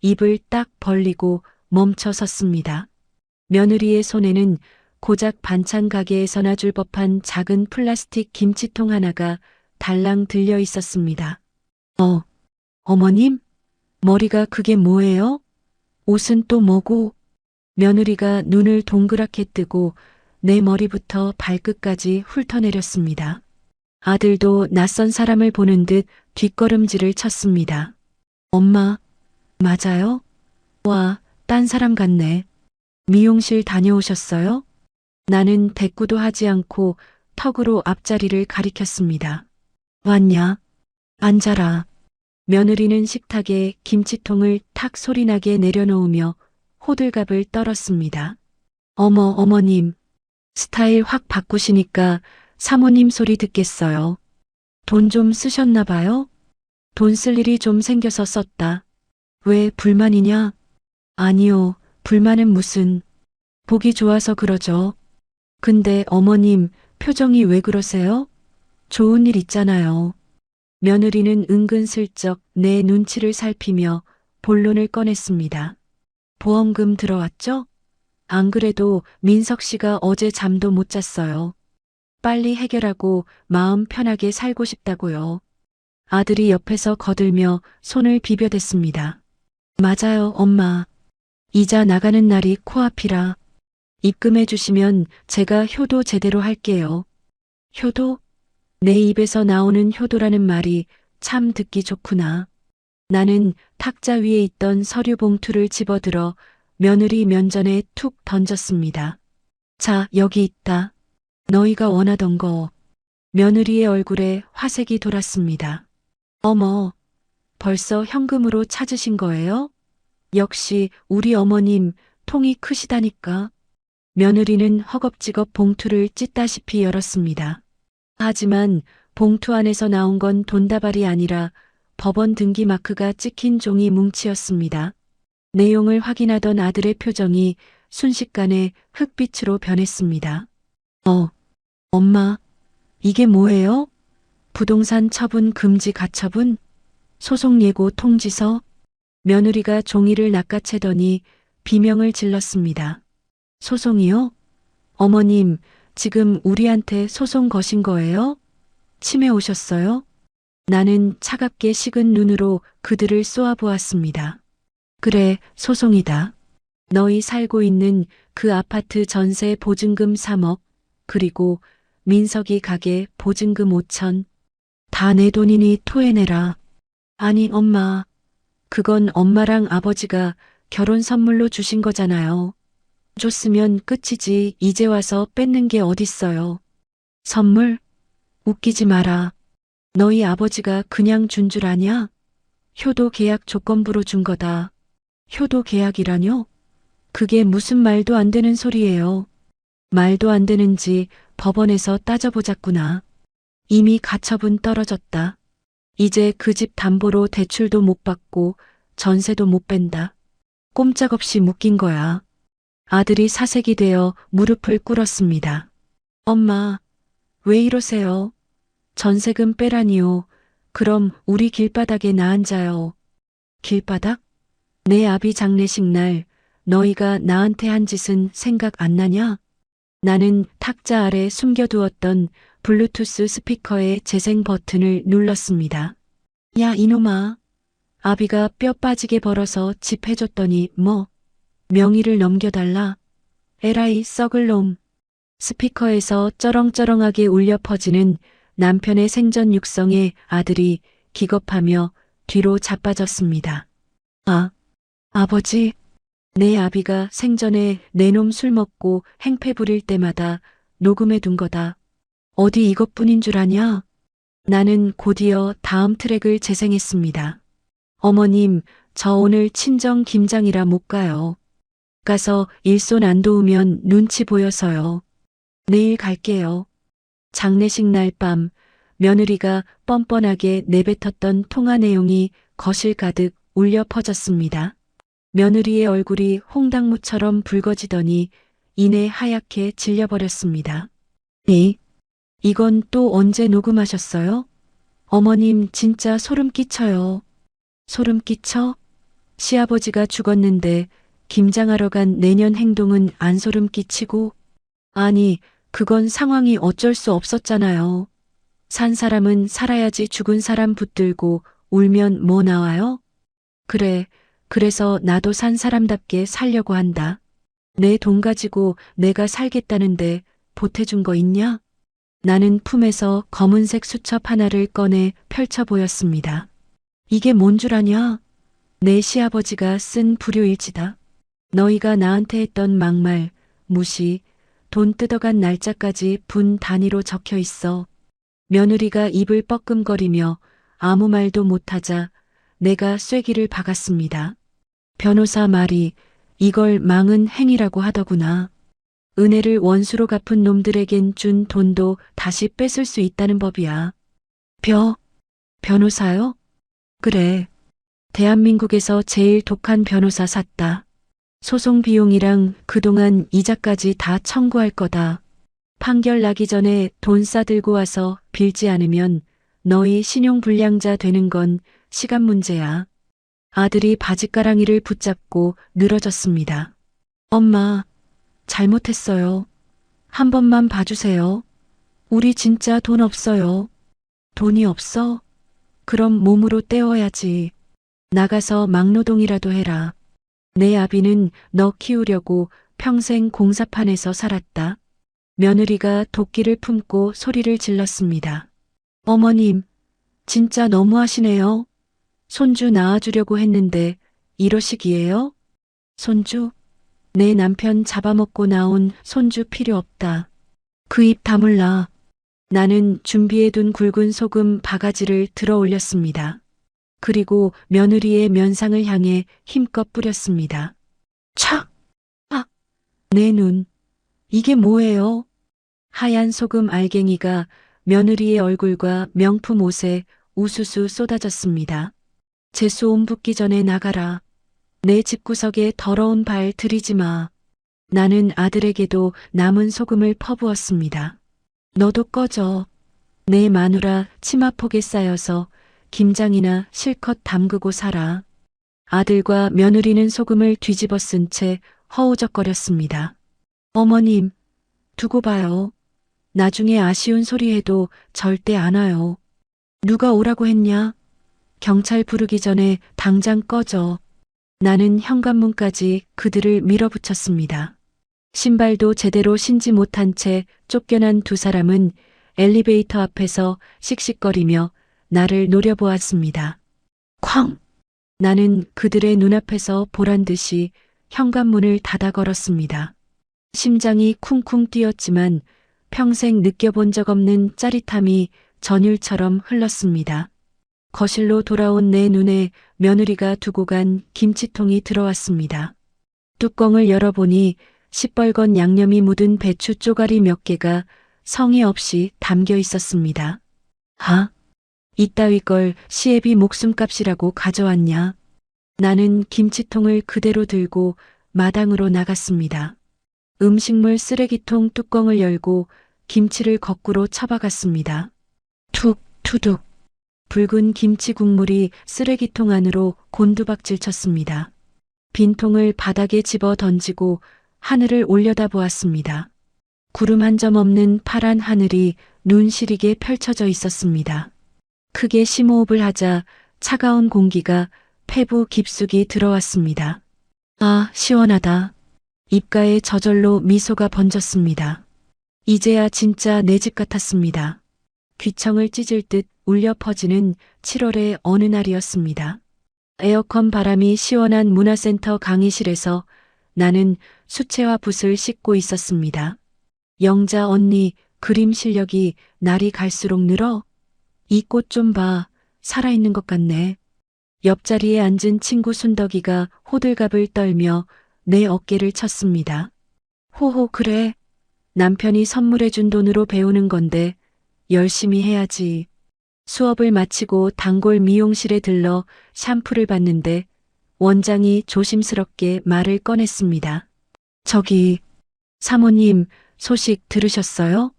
S1: 입을 딱 벌리고 멈춰 섰습니다. 며느리의 손에는 고작 반찬 가게에서나 줄 법한 작은 플라스틱 김치통 하나가 달랑 들려 있었습니다. 어머님? 머리가 그게 뭐예요? 옷은 또 뭐고? 며느리가 눈을 동그랗게 뜨고 내 머리부터 발끝까지 훑어내렸습니다. 아들도 낯선 사람을 보는 듯 뒷걸음질을 쳤습니다. 엄마, 맞아요? 와, 딴 사람 같네. 미용실 다녀오셨어요? 나는 대꾸도 하지 않고 턱으로 앞자리를 가리켰습니다. 왔냐? 앉아라. 며느리는 식탁에 김치통을 탁 소리나게 내려놓으며 호들갑을 떨었습니다. 어머님. 스타일 확 바꾸시니까 사모님 소리 듣겠어요. 돈 좀 쓰셨나 봐요? 돈 쓸 일이 좀 생겨서 썼다. 왜 불만이냐? 아니요, 불만은 무슨. 보기 좋아서 그러죠. 근데 어머님, 표정이 왜 그러세요? 좋은 일 있잖아요. 며느리는 은근슬쩍 내 눈치를 살피며 본론을 꺼냈습니다. 보험금 들어왔죠? 안 그래도 민석 씨가 어제 잠도 못 잤어요. 빨리 해결하고 마음 편하게 살고 싶다고요. 아들이 옆에서 거들며 손을 비벼댔습니다. 맞아요, 엄마. 이자 나가는 날이 코앞이라. 입금해 주시면 제가 효도 제대로 할게요. 효도? 내 입에서 나오는 효도라는 말이 참 듣기 좋구나. 나는 탁자 위에 있던 서류 봉투를 집어들어 며느리 면전에 툭 던졌습니다. 자, 여기 있다. 너희가 원하던 거. 며느리의 얼굴에 화색이 돌았습니다. 어머, 벌써 현금으로 찾으신 거예요? 역시 우리 어머님 통이 크시다니까. 며느리는 허겁지겁 봉투를 찢다시피 열었습니다. 하지만 봉투 안에서 나온 건 돈다발이 아니라 법원 등기 마크가 찍힌 종이 뭉치였습니다. 내용을 확인하던 아들의 표정이 순식간에 흑빛으로 변했습니다. 엄마, 이게 뭐예요? 부동산 처분 금지 가처분? 소송 예고 통지서? 며느리가 종이를 낚아채더니 비명을 질렀습니다. 소송이요? 어머님, 지금 우리한테 소송 거신 거예요? 치매 오셨어요? 나는 차갑게 식은 눈으로 그들을 쏘아보았습니다. 그래, 소송이다. 너희 살고 있는 그 아파트 전세 보증금 3억, 그리고 민석이 가게 보증금 5천. 다 내 돈이니 토해내라. 아니, 엄마. 그건 엄마랑 아버지가 결혼 선물로 주신 거잖아요. 줬으면 끝이지 이제 와서 뺏는 게 어딨어요. 선물? 웃기지 마라. 너희 아버지가 그냥 준 줄 아냐? 효도 계약 조건부로 준 거다. 효도 계약이라뇨? 그게 무슨 말도 안 되는 소리예요. 말도 안 되는지 법원에서 따져보자꾸나. 이미 가처분 떨어졌다. 이제 그 집 담보로 대출도 못 받고 전세도 못 뺀다. 꼼짝없이 묶인 거야. 아들이 사색이 되어 무릎을 꿇었습니다. 엄마, 왜 이러세요? 전세금 빼라니요. 그럼 우리 길바닥에 나 앉아요. 길바닥? 내 아비 장례식 날 너희가 나한테 한 짓은 생각 안 나냐? 나는 탁자 아래 숨겨두었던 블루투스 스피커의 재생 버튼을 눌렀습니다. 야, 이놈아. 아비가 뼈 빠지게 벌어서 집 해줬더니 뭐 명의를 넘겨달라. 에라이 썩을 놈. 스피커에서 쩌렁쩌렁하게 울려 퍼지는 남편의 생전 육성에 아들이 기겁하며 뒤로 자빠졌습니다. 아, 아버지. 내 아비가 생전에 내 놈 술 먹고 행패 부릴 때마다 녹음해 둔 거다. 어디 이것뿐인 줄 아냐? 나는 곧이어 다음 트랙을 재생했습니다. 어머님, 저 오늘 친정 김장이라 못 가요. 가서 일손 안 도우면 눈치 보여서요. 내일 갈게요. 장례식 날 밤 며느리가 뻔뻔하게 내뱉었던 통화 내용이 거실 가득 울려 퍼졌습니다. 며느리의 얼굴이 홍당무처럼 붉어지더니 이내 하얗게 질려버렸습니다. 네? 이건 또 언제 녹음하셨어요? 어머님 진짜 소름 끼쳐요. 소름 끼쳐? 시아버지가 죽었는데 김장하러 간 내년 행동은 안 소름 끼치고? 아니, 그건 상황이 어쩔 수 없었잖아요. 산 사람은 살아야지 죽은 사람 붙들고 울면 뭐 나와요? 그래, 그래서 나도 산 사람답게 살려고 한다. 내 돈 가지고 내가 살겠다는데 보태준 거 있냐? 나는 품에서 검은색 수첩 하나를 꺼내 펼쳐 보였습니다. 이게 뭔 줄 아냐? 내 시아버지가 쓴 불효일지다. 너희가 나한테 했던 막말, 무시, 돈 뜯어간 날짜까지 분 단위로 적혀 있어. 며느리가 입을 뻐끔거리며 아무 말도 못하자 내가 쐐기를 박았습니다. 변호사 말이 이걸 망은 행위라고 하더구나. 은혜를 원수로 갚은 놈들에겐 준 돈도 다시 뺏을 수 있다는 법이야. 변호사요? 그래. 대한민국에서 제일 독한 변호사 샀다. 소송 비용이랑 그동안 이자까지 다 청구할 거다. 판결 나기 전에 돈 싸들고 와서 빌지 않으면 너희 신용불량자 되는 건 시간 문제야. 아들이 바짓가랑이를 붙잡고 늘어졌습니다. 엄마, 잘못했어요. 한 번만 봐주세요. 우리 진짜 돈 없어요. 돈이 없어? 그럼 몸으로 떼어야지. 나가서 막노동이라도 해라. 내 아비는 너 키우려고 평생 공사판에서 살았다. 며느리가 도끼를 품고 소리를 질렀습니다. 어머님, 진짜 너무하시네요. 손주 낳아주려고 했는데 이러시기에요? 손주? 내 남편 잡아먹고 나온 손주 필요 없다. 그 입 다물라. 나는 준비해둔 굵은 소금 바가지를 들어 올렸습니다. 그리고 며느리의 면상을 향해 힘껏 뿌렸습니다. 촥! 아! 내 눈. 이게 뭐예요? 하얀 소금 알갱이가 며느리의 얼굴과 명품 옷에 우수수 쏟아졌습니다. 재수옴 붙기 전에 나가라. 내 집구석에 더러운 발 들이지 마. 나는 아들에게도 남은 소금을 퍼부었습니다. 너도 꺼져. 내 마누라 치마폭에 쌓여서 김장이나 실컷 담그고 살아. 아들과 며느리는 소금을 뒤집어 쓴 채 허우적거렸습니다. 어머님, 두고 봐요. 나중에 아쉬운 소리 해도 절대 안 와요. 누가 오라고 했냐? 경찰 부르기 전에 당장 꺼져. 나는 현관문까지 그들을 밀어붙였습니다. 신발도 제대로 신지 못한 채 쫓겨난 두 사람은 엘리베이터 앞에서 씩씩거리며 나를 노려보았습니다. 쾅! 나는 그들의 눈앞에서 보란 듯이 현관문을 닫아 걸었습니다. 심장이 쿵쿵 뛰었지만 평생 느껴본 적 없는 짜릿함이 전율처럼 흘렀습니다. 거실로 돌아온 내 눈에 며느리가 두고 간 김치통이 들어왔습니다. 뚜껑을 열어보니 시뻘건 양념이 묻은 배추 쪼가리 몇 개가 성의 없이 담겨 있었습니다. 아, 이따위 걸 시애비 목숨값이라고 가져왔냐? 나는 김치통을 그대로 들고 마당으로 나갔습니다. 음식물 쓰레기통 뚜껑을 열고 김치를 거꾸로 쳐박았습니다. 툭, 투둑. 붉은 김치 국물이 쓰레기통 안으로 곤두박질 쳤습니다. 빈통을 바닥에 집어 던지고 하늘을 올려다보았습니다. 구름 한 점 없는 파란 하늘이 눈 시리게 펼쳐져 있었습니다. 크게 심호흡을 하자 차가운 공기가 폐부 깊숙이 들어왔습니다. 아, 시원하다. 입가에 저절로 미소가 번졌습니다. 이제야 진짜 내 집 같았습니다. 귀청을 찢을 듯 울려 퍼지는 7월의 어느 날이었습니다. 에어컨 바람이 시원한 문화센터 강의실에서 나는 수채화 붓을 씻고 있었습니다. 영자 언니, 그림 실력이 날이 갈수록 늘어. 이 꽃 좀 봐. 살아있는 것 같네. 옆자리에 앉은 친구 순덕이가 호들갑을 떨며 내 어깨를 쳤습니다. 호호, 그래. 남편이 선물해준 돈으로 배우는 건데 열심히 해야지. 수업을 마치고 단골 미용실에 들러 샴푸를 받는데 원장이 조심스럽게 말을 꺼냈습니다. 저기, 사모님, 소식 들으셨어요?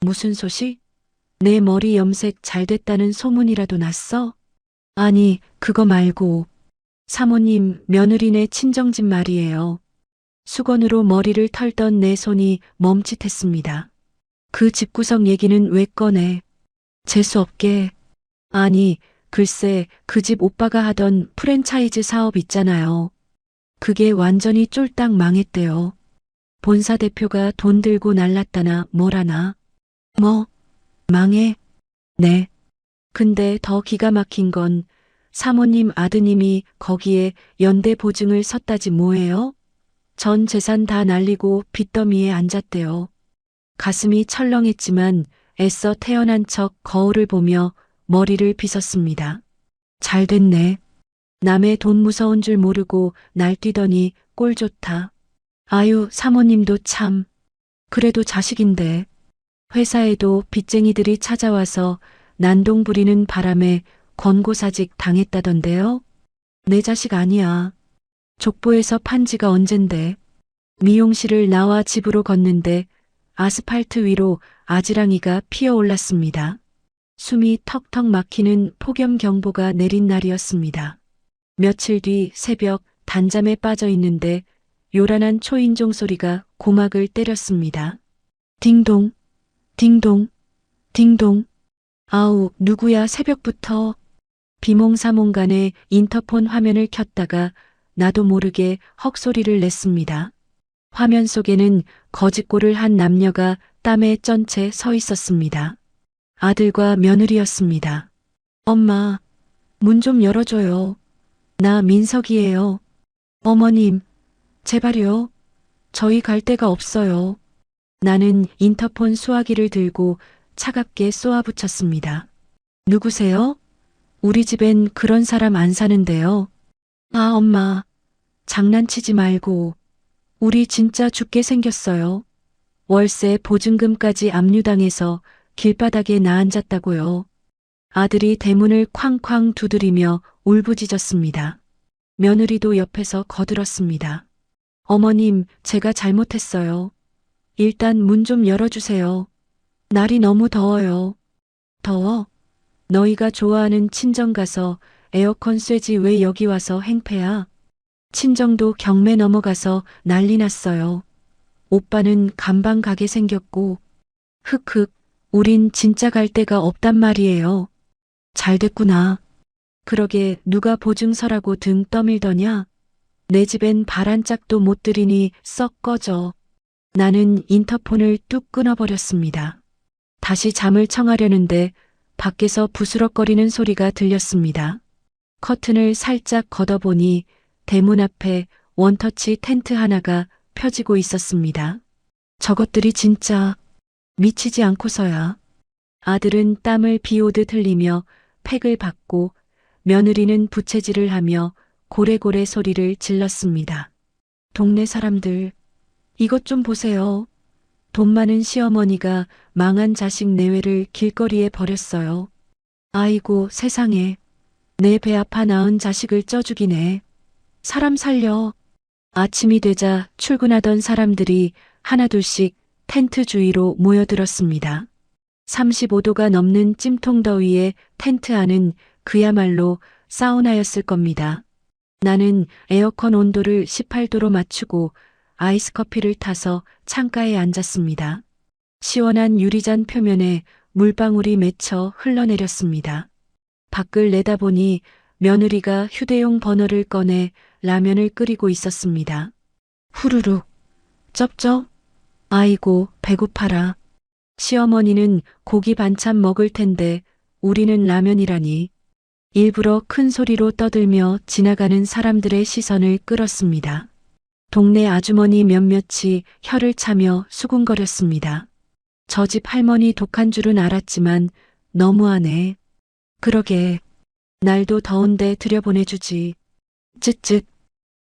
S1: 무슨 소식? 내 머리 염색 잘 됐다는 소문이라도 났어? 아니, 그거 말고. 사모님, 며느리네 친정집 말이에요. 수건으로 머리를 털던 내 손이 멈칫했습니다. 그 집구석 얘기는 왜 꺼내? 재수없게. 아니, 글쎄, 그 집 오빠가 하던 프랜차이즈 사업 있잖아요. 그게 완전히 쫄딱 망했대요. 본사 대표가 돈 들고 날랐다나 뭐라나. 뭐? 망해? 네. 근데 더 기가 막힌 건 사모님 아드님이 거기에 연대 보증을 섰다지 뭐예요? 전 재산 다 날리고 빚더미에 앉았대요. 가슴이 철렁했지만 애써 태어난 척 거울을 보며 머리를 빗었습니다. 잘 됐네. 남의 돈 무서운 줄 모르고 날뛰더니 꼴 좋다. 아유, 사모님도 참. 그래도 자식인데. 회사에도 빚쟁이들이 찾아와서 난동 부리는 바람에 권고사직 당했다던데요. 내 자식 아니야. 족보에서 판 지가 언젠데. 미용실을 나와 집으로 걷는데 아스팔트 위로 아지랑이가 피어올랐습니다. 숨이 턱턱 막히는 폭염경보가 내린 날이었습니다. 며칠 뒤 새벽 단잠에 빠져 있는데 요란한 초인종 소리가 고막을 때렸습니다. 딩동, 딩동, 딩동. 아우, 누구야 새벽부터. 비몽사몽간에 인터폰 화면을 켰다가 나도 모르게 헉소리를 냈습니다. 화면 속에는 거짓골을 한 남녀가 땀에 쩐 채 서 있었습니다. 아들과 며느리였습니다. 엄마, 문 좀 열어줘요. 나 민석이에요. 어머님, 제발요. 저희 갈 데가 없어요. 나는 인터폰 수화기를 들고 차갑게 쏘아붙였습니다. 누구세요? 우리 집엔 그런 사람 안 사는데요. 아, 엄마, 장난치지 말고. 우리 진짜 죽게 생겼어요. 월세 보증금까지 압류당해서 길바닥에 나앉았다고요. 아들이 대문을 쾅쾅 두드리며 울부짖었습니다. 며느리도 옆에서 거들었습니다. 어머님, 제가 잘못했어요. 일단 문 좀 열어주세요. 날이 너무 더워요. 더워? 너희가 좋아하는 친정 가서 에어컨 쐬지 왜 여기 와서 행패야? 친정도 경매 넘어가서 난리 났어요. 오빠는 간방 가게 생겼고, 흑흑, 우린 진짜 갈 데가 없단 말이에요. 잘 됐구나. 그러게 누가 보증서라고 등 떠밀더냐? 내 집엔 발 한 짝도 못 들이니 썩 꺼져. 나는 인터폰을 뚝 끊어버렸습니다. 다시 잠을 청하려는데 밖에서 부스럭거리는 소리가 들렸습니다. 커튼을 살짝 걷어보니 대문 앞에 원터치 텐트 하나가 펴지고 있었습니다. 저것들이 진짜 미치지 않고서야. 아들은 땀을 비오듯 흘리며 팩을 받고 며느리는 부채질을 하며 고래고래 소리를 질렀습니다. 동네 사람들, 이것 좀 보세요. 돈 많은 시어머니가 망한 자식 내외를 길거리에 버렸어요. 아이고 세상에, 내 배 아파 낳은 자식을 쪄 죽이네. 사람 살려. 아침이 되자 출근하던 사람들이 하나둘씩 텐트 주위로 모여들었습니다. 35도가 넘는 찜통 더위에 텐트 안은 그야말로 사우나였을 겁니다. 나는 에어컨 온도를 18도로 맞추고 아이스 커피를 타서 창가에 앉았습니다. 시원한 유리잔 표면에 물방울이 맺혀 흘러내렸습니다. 밖을 내다보니 며느리가 휴대용 버너를 꺼내 라면을 끓이고 있었습니다. 후루룩, 쩝쩝, 아이고, 배고파라. 시어머니는 고기 반찬 먹을 텐데 우리는 라면이라니. 일부러 큰 소리로 떠들며 지나가는 사람들의 시선을 끌었습니다. 동네 아주머니 몇몇이 혀를 차며 수군거렸습니다. 저 집 할머니 독한 줄은 알았지만 너무하네. 그러게. 날도 더운데 들여보내주지. 쯧쯧.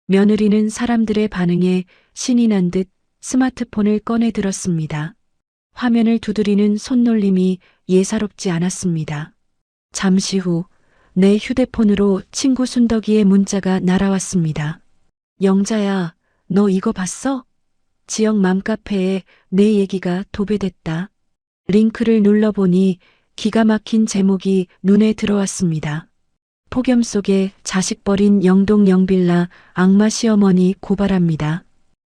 S1: 며느리는 사람들의 반응에 신이 난 듯 스마트폰을 꺼내 들었습니다. 화면을 두드리는 손놀림이 예사롭지 않았습니다. 잠시 후 내 휴대폰으로 친구 순덕이의 문자가 날아왔습니다. 영자야, 너 이거 봤어? 지역 맘카페에 내 얘기가 도배됐다. 링크를 눌러보니 기가 막힌 제목이 눈에 들어왔습니다. 폭염 속에 자식 버린 영동 영빌라 악마 시어머니 고발합니다.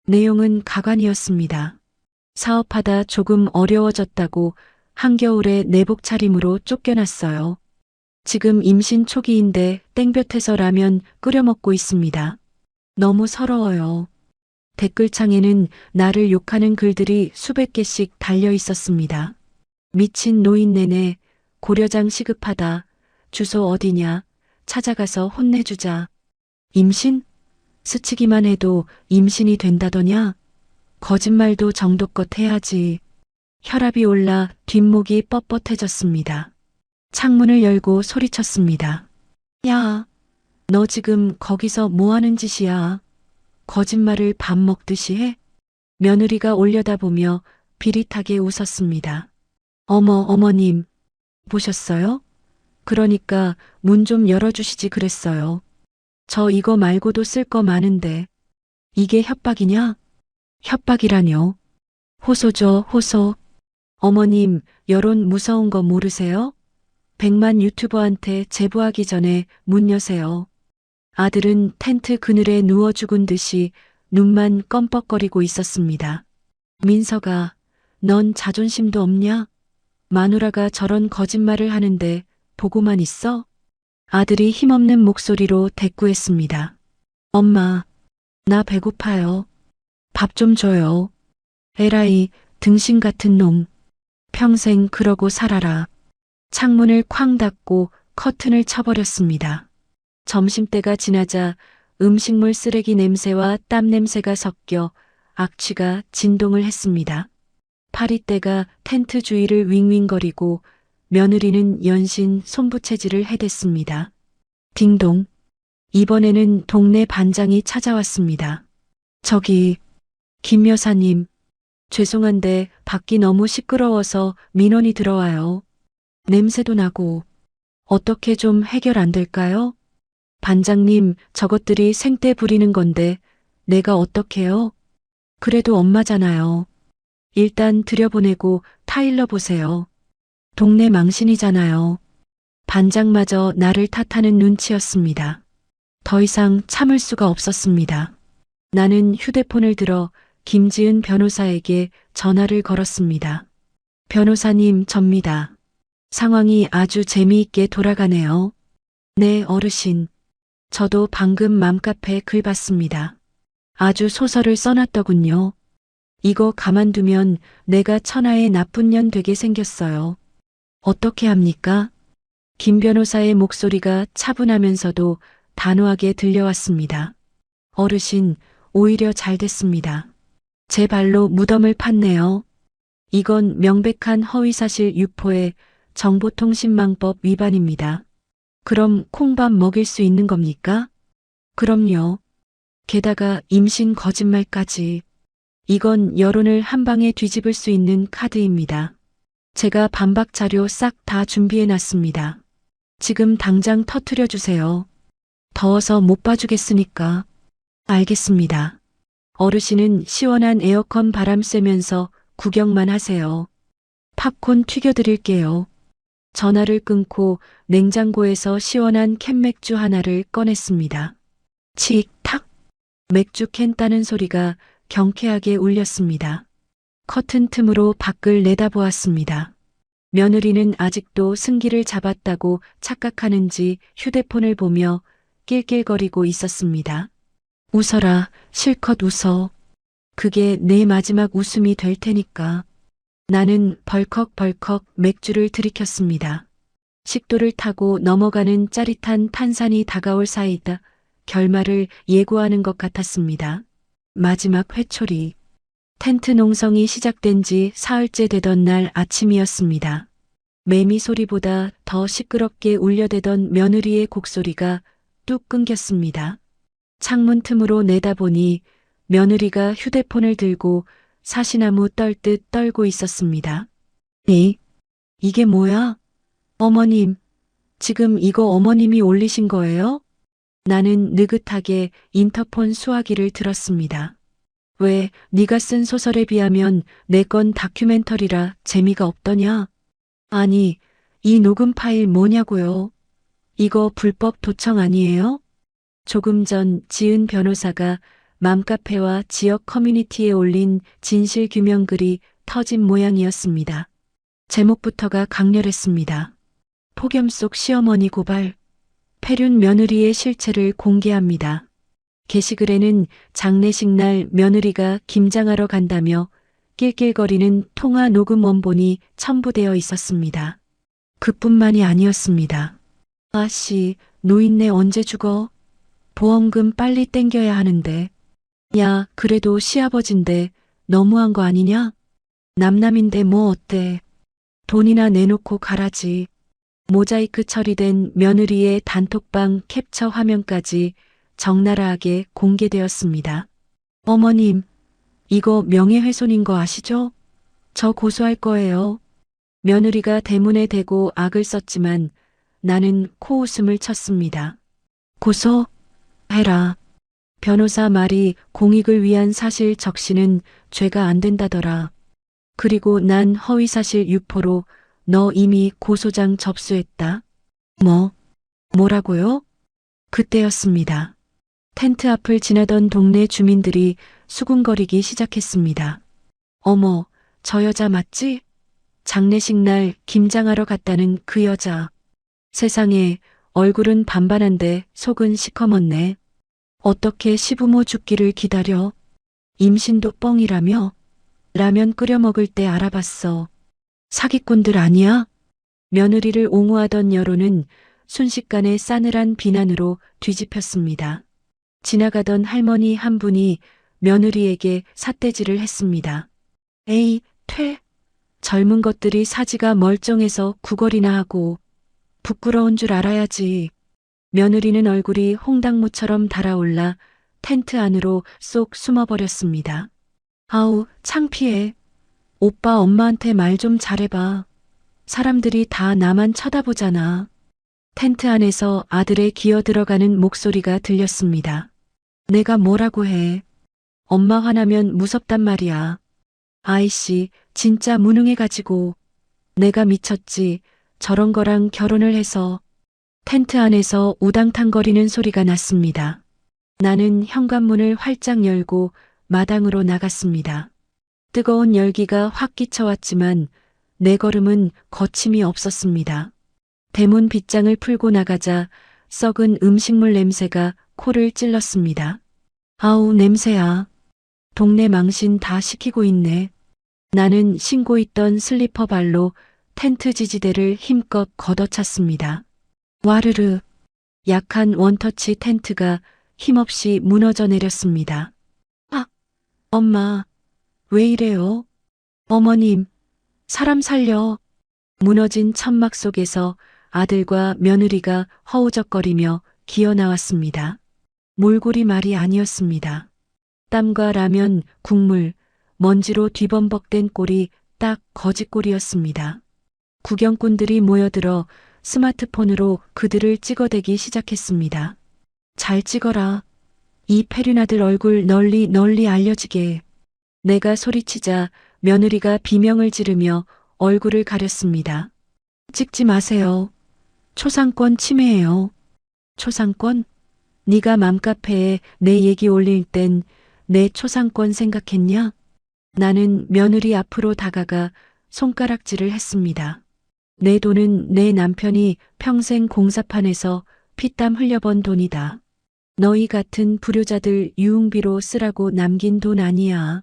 S1: 내용은 가관이었습니다. 사업하다 조금 어려워졌다고 한겨울에 내복 차림으로 쫓겨났어요. 지금 임신 초기인데 땡볕에서 라면 끓여 먹고 있습니다. 너무 서러워요. 댓글창에는 나를 욕하는 글들이 수백 개씩 달려 있었습니다. 미친 노인네네, 고려장 시급하다, 주소 어디냐, 찾아가서 혼내주자. 임신? 스치기만 해도 임신이 된다더냐? 거짓말도 정도껏 해야지. 혈압이 올라 뒷목이 뻣뻣해졌습니다. 창문을 열고 소리쳤습니다. 야, 너 지금 거기서 뭐 하는 짓이야? 거짓말을 밥 먹듯이 해? 며느리가 올려다보며 비릿하게 웃었습니다. 어머님, 보셨어요? 그러니까 문 좀 열어주시지 그랬어요. 저 이거 말고도 쓸 거 많은데. 이게 협박이냐? 협박이라뇨. 호소죠, 호소. 어머님, 여론 무서운 거 모르세요? 100만 유튜버한테 제보하기 전에 문 여세요. 아들은 텐트 그늘에 누워 죽은 듯이 눈만 껌뻑거리고 있었습니다. 민서가, 넌 자존심도 없냐? 마누라가 저런 거짓말을 하는데 보고만 있어? 아들이 힘없는 목소리로 대꾸했습니다. 엄마, 나 배고파요. 밥 좀 줘요. 에라이, 등신 같은 놈. 평생 그러고 살아라. 창문을 쾅 닫고 커튼을 쳐버렸습니다. 점심때가 지나자 음식물 쓰레기 냄새와 땀 냄새가 섞여 악취가 진동을 했습니다. 파리떼가 텐트 주위를 윙윙거리고 며느리는 연신 손부채질을 해댔습니다. 딩동. 이번에는 동네 반장이 찾아왔습니다. 저기, 김 여사님, 죄송한데 밖이 너무 시끄러워서 민원이 들어와요. 냄새도 나고 어떻게 좀 해결 안 될까요? 반장님, 저것들이 생떼 부리는 건데 내가 어떡해요? 그래도 엄마잖아요. 일단 들여보내고 타일러 보세요. 동네 망신이잖아요. 반장마저 나를 탓하는 눈치였습니다. 더 이상 참을 수가 없었습니다. 나는 휴대폰을 들어 김지은 변호사에게 전화를 걸었습니다. 변호사님, 접니다. 상황이 아주 재미있게 돌아가네요. 네, 어르신. 저도 방금 맘카페 글 봤습니다. 아주 소설을 써놨더군요. 이거 가만두면 내가 천하의 나쁜 년 되게 생겼어요. 어떻게 합니까? 김 변호사의 목소리가 차분하면서도 단호하게 들려왔습니다. 어르신, 오히려 잘 됐습니다. 제 발로 무덤을 팠네요. 이건 명백한 허위사실 유포에 정보통신망법 위반입니다. 그럼 콩밥 먹일 수 있는 겁니까? 그럼요. 게다가 임신 거짓말까지. 이건 여론을 한 방에 뒤집을 수 있는 카드입니다. 제가 반박 자료 싹 다 준비해 놨습니다. 지금 당장 터뜨려 주세요. 더워서 못 봐주겠으니까. 알겠습니다. 어르신은 시원한 에어컨 바람 쐬면서 구경만 하세요. 팝콘 튀겨드릴게요. 전화를 끊고 냉장고에서 시원한 캔맥주 하나를 꺼냈습니다. 칙탁. 맥주 캔 따는 소리가 경쾌하게 울렸습니다. 커튼 틈으로 밖을 내다보았습니다. 며느리는 아직도 승기를 잡았다고 착각하는지 휴대폰을 보며 낄낄거리고 있었습니다. 웃어라, 실컷 웃어. 그게 내 마지막 웃음이 될 테니까. 나는 벌컥벌컥 맥주를 들이켰습니다. 식도를 타고 넘어가는 짜릿한 탄산이 다가올 사이다 결말을 예고하는 것 같았습니다. 마지막 회초리. 텐트 농성이 시작된 지 사흘째 되던 날 아침이었습니다. 매미 소리보다 더 시끄럽게 울려대던 며느리의 곡소리가 뚝 끊겼습니다. 창문 틈으로 내다보니 며느리가 휴대폰을 들고 사시나무 떨듯 떨고 있었습니다. 이게 뭐야? 어머님, 지금 이거 어머님이 올리신 거예요? 나는 느긋하게 인터폰 수화기를 들었습니다. 왜 네가 쓴 소설에 비하면 내 건 다큐멘터리라 재미가 없더냐? 아니, 이 녹음 파일 뭐냐고요? 이거 불법 도청 아니에요? 조금 전 지은 변호사가 맘카페와 지역 커뮤니티에 올린 진실 규명 글이 터진 모양이었습니다. 제목부터가 강렬했습니다. 폭염 속 시어머니 고발, 폐륜 며느리의 실체를 공개합니다. 게시글에는 장례식 날 며느리가 김장하러 간다며 낄낄거리는 통화 녹음 원본이 첨부되어 있었습니다. 그뿐만이 아니었습니다. 아씨, 노인네 언제 죽어? 보험금 빨리 땡겨야 하는데. 야, 그래도 시아버진데 너무한 거 아니냐? 남남인데 뭐 어때? 돈이나 내놓고 가라지. 모자이크 처리된 며느리의 단톡방 캡처 화면까지 적나라하게 공개되었습니다. 어머님, 이거 명예훼손인 거 아시죠? 저 고소할 거예요. 며느리가 대문에 대고 악을 썼지만 나는 코웃음을 쳤습니다. 고소해라. 변호사 말이 공익을 위한 사실 적시는 죄가 안 된다더라. 그리고 난 허위사실 유포로 너 이미 고소장 접수했다. 뭐라고요? 그때였습니다. 텐트 앞을 지나던 동네 주민들이 수군거리기 시작했습니다. 어머, 저 여자 맞지? 장례식 날 김장하러 갔다는 그 여자. 세상에, 얼굴은 반반한데 속은 시커멓네. 어떻게 시부모 죽기를 기다려? 임신도 뻥이라며? 라면 끓여 먹을 때 알아봤어. 사기꾼들 아니야? 며느리를 옹호하던 여론은 순식간에 싸늘한 비난으로 뒤집혔습니다. 지나가던 할머니 한 분이 며느리에게 삿대질을 했습니다. 에이, 젊은 것들이 사지가 멀쩡해서 구걸이나 하고 부끄러운 줄 알아야지. 며느리는 얼굴이 홍당무처럼 달아올라 텐트 안으로 쏙 숨어버렸습니다. 아우, 창피해. 오빠 엄마한테 말 좀 잘해봐. 사람들이 다 나만 쳐다보잖아. 텐트 안에서 아들의 기어 들어가는 목소리가 들렸습니다. 내가 뭐라고 해. 엄마 화나면 무섭단 말이야. 아이씨, 진짜 무능해가지고. 내가 미쳤지. 저런 거랑 결혼을 해서. 텐트 안에서 우당탕거리는 소리가 났습니다. 나는 현관문을 활짝 열고 마당으로 나갔습니다. 뜨거운 열기가 확 끼쳐왔지만 내 걸음은 거침이 없었습니다. 대문 빗장을 풀고 나가자 썩은 음식물 냄새가 코를 찔렀습니다. 아우, 냄새야. 동네 망신 다 시키고 있네. 나는 신고 있던 슬리퍼 발로 텐트 지지대를 힘껏 걷어찼습니다. 와르르. 약한 원터치 텐트가 힘없이 무너져 내렸습니다. 아, 엄마, 왜 이래요? 어머님, 사람 살려. 무너진 천막 속에서 아들과 며느리가 허우적거리며 기어 나왔습니다. 몰골이 말이 아니었습니다. 땀과 라면, 국물, 먼지로 뒤범벅된 꼴이 딱 거짓꼴이었습니다. 구경꾼들이 모여들어 스마트폰으로 그들을 찍어대기 시작했습니다. 잘 찍어라. 이 페륜아들 얼굴 널리 널리 알려지게. 내가 소리치자 며느리가 비명을 지르며 얼굴을 가렸습니다. 찍지 마세요. 초상권 침해예요. 초상권? 네가 맘카페에 내 얘기 올릴 땐 내 초상권 생각했냐? 나는 며느리 앞으로 다가가 손가락질을 했습니다. 내 돈은 내 남편이 평생 공사판에서 피땀 흘려번 돈이다. 너희 같은 불효자들 유흥비로 쓰라고 남긴 돈 아니야.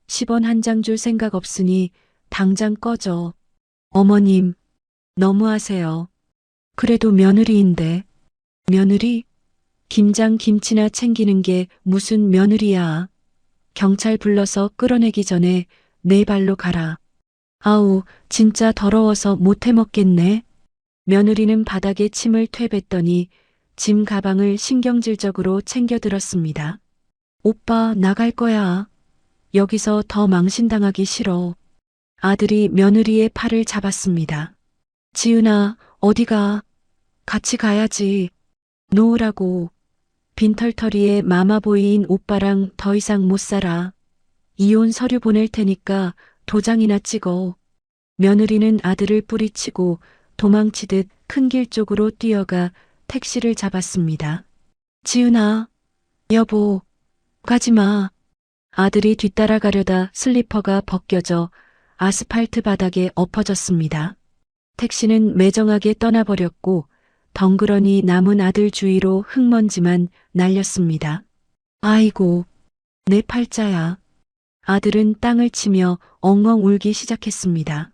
S1: 10원 한 장 줄 생각 없으니 당장 꺼져. 어머님, 너무하세요. 그래도 며느리인데. 며느리? 김장 김치나 챙기는 게 무슨 며느리야. 경찰 불러서 끌어내기 전에 내 발로 가라. 아우, 진짜 더러워서 못 해먹겠네. 며느리는 바닥에 침을 퇴뱉더니 짐 가방을 신경질적으로 챙겨 들었습니다. 오빠, 나갈 거야. 여기서 더 망신당하기 싫어. 아들이 며느리의 팔을 잡았습니다. 지은아, 어디가? 같이 가야지. 놓으라고. 빈털터리의 마마보이인 오빠랑 더 이상 못 살아. 이혼 서류 보낼 테니까 도장이나 찍어. 며느리는 아들을 뿌리치고 도망치듯 큰 길 쪽으로 뛰어가 택시를 잡았습니다. 지은아, 여보, 가지마. 아들이 뒤따라가려다 슬리퍼가 벗겨져 아스팔트 바닥에 엎어졌습니다. 택시는 매정하게 떠나버렸고 덩그러니 남은 아들 주위로 흙먼지만 날렸습니다. 아이고, 내 팔자야. 아들은 땅을 치며 엉엉 울기 시작했습니다.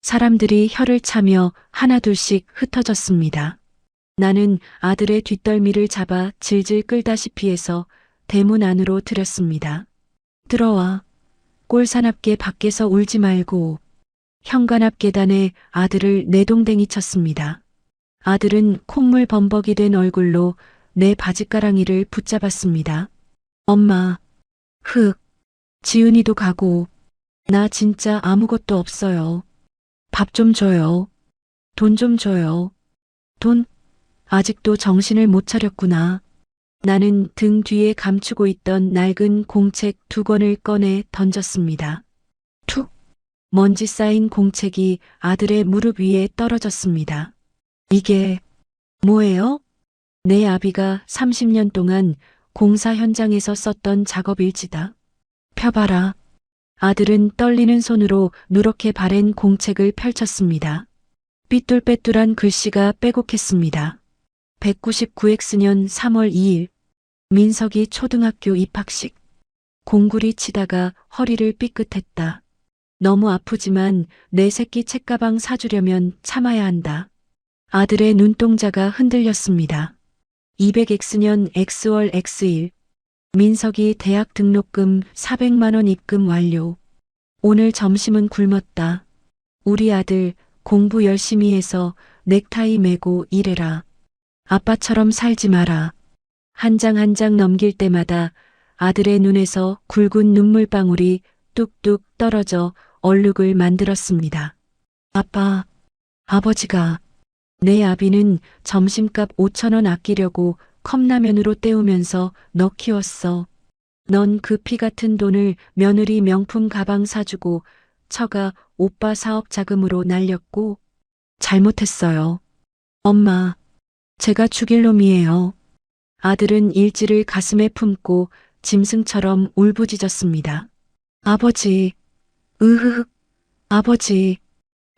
S1: 사람들이 혀를 차며 하나둘씩 흩어졌습니다. 나는 아들의 뒷덜미를 잡아 질질 끌다시피 해서 대문 안으로 들였습니다. 들어와. 꼴사납게 밖에서 울지 말고. 현관 앞 계단에 아들을 내동댕이 쳤습니다. 아들은 콧물 범벅이 된 얼굴로 내 바지가랑이를 붙잡았습니다. 엄마, 흑, 지은이도 가고, 나 진짜 아무것도 없어요. 밥 좀 줘요. 돈 좀 줘요. 돈? 아직도 정신을 못 차렸구나. 나는 등 뒤에 감추고 있던 낡은 공책 2권을 꺼내 던졌습니다. 툭! 먼지 쌓인 공책이 아들의 무릎 위에 떨어졌습니다. 이게 뭐예요? 내 아비가 30년 동안 공사 현장에서 썼던 작업일지다. 펴봐라. 아들은 떨리는 손으로 누렇게 바랜 공책을 펼쳤습니다. 삐뚤빼뚤한 글씨가 빼곡했습니다. 199X년 3월 2일 민석이 초등학교 입학식. 공구리 치다가 허리를 삐끗했다. 너무 아프지만 내 새끼 책가방 사주려면 참아야 한다. 아들의 눈동자가 흔들렸습니다. 200X년 X월 X일 민석이 대학 등록금 400만 원 입금 완료. 오늘 점심은 굶었다. 우리 아들 공부 열심히 해서 넥타이 매고 일해라. 아빠처럼 살지 마라. 한 장 한 장 넘길 때마다 아들의 눈에서 굵은 눈물방울이 뚝뚝 떨어져 얼룩을 만들었습니다. 아빠, 아버지가. 내 아비는 점심값 5,000원 아끼려고 컵라면으로 때우면서 너 키웠어. 넌 그 피 같은 돈을 며느리 명품 가방 사주고 처가 오빠 사업 자금으로 날렸고. 잘못했어요. 엄마, 제가 죽일 놈이에요. 아들은 일지를 가슴에 품고 짐승처럼 울부짖었습니다. 아버지, 으흐흑, 아버지.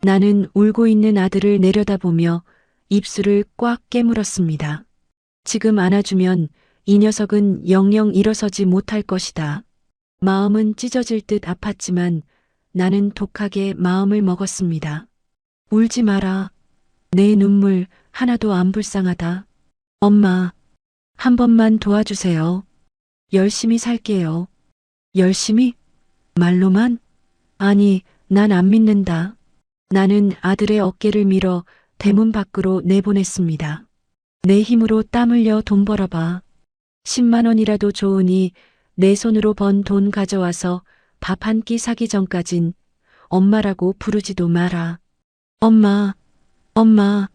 S1: 나는 울고 있는 아들을 내려다보며 입술을 꽉 깨물었습니다. 지금 안아주면 이 녀석은 영영 일어서지 못할 것이다. 마음은 찢어질 듯 아팠지만 나는 독하게 마음을 먹었습니다. 울지 마라. 내 눈물 하나도 안 불쌍하다. 엄마, 한 번만 도와주세요. 열심히 살게요. 열심히? 말로만? 아니, 난 안 믿는다. 나는 아들의 어깨를 밀어 대문 밖으로 내보냈습니다. 내 힘으로 땀 흘려 돈 벌어봐. 10만 원이라도 좋으니 내 손으로 번 돈 가져와서 밥 한 끼 사기 전까진 엄마라고 부르지도 마라. 엄마, 엄마,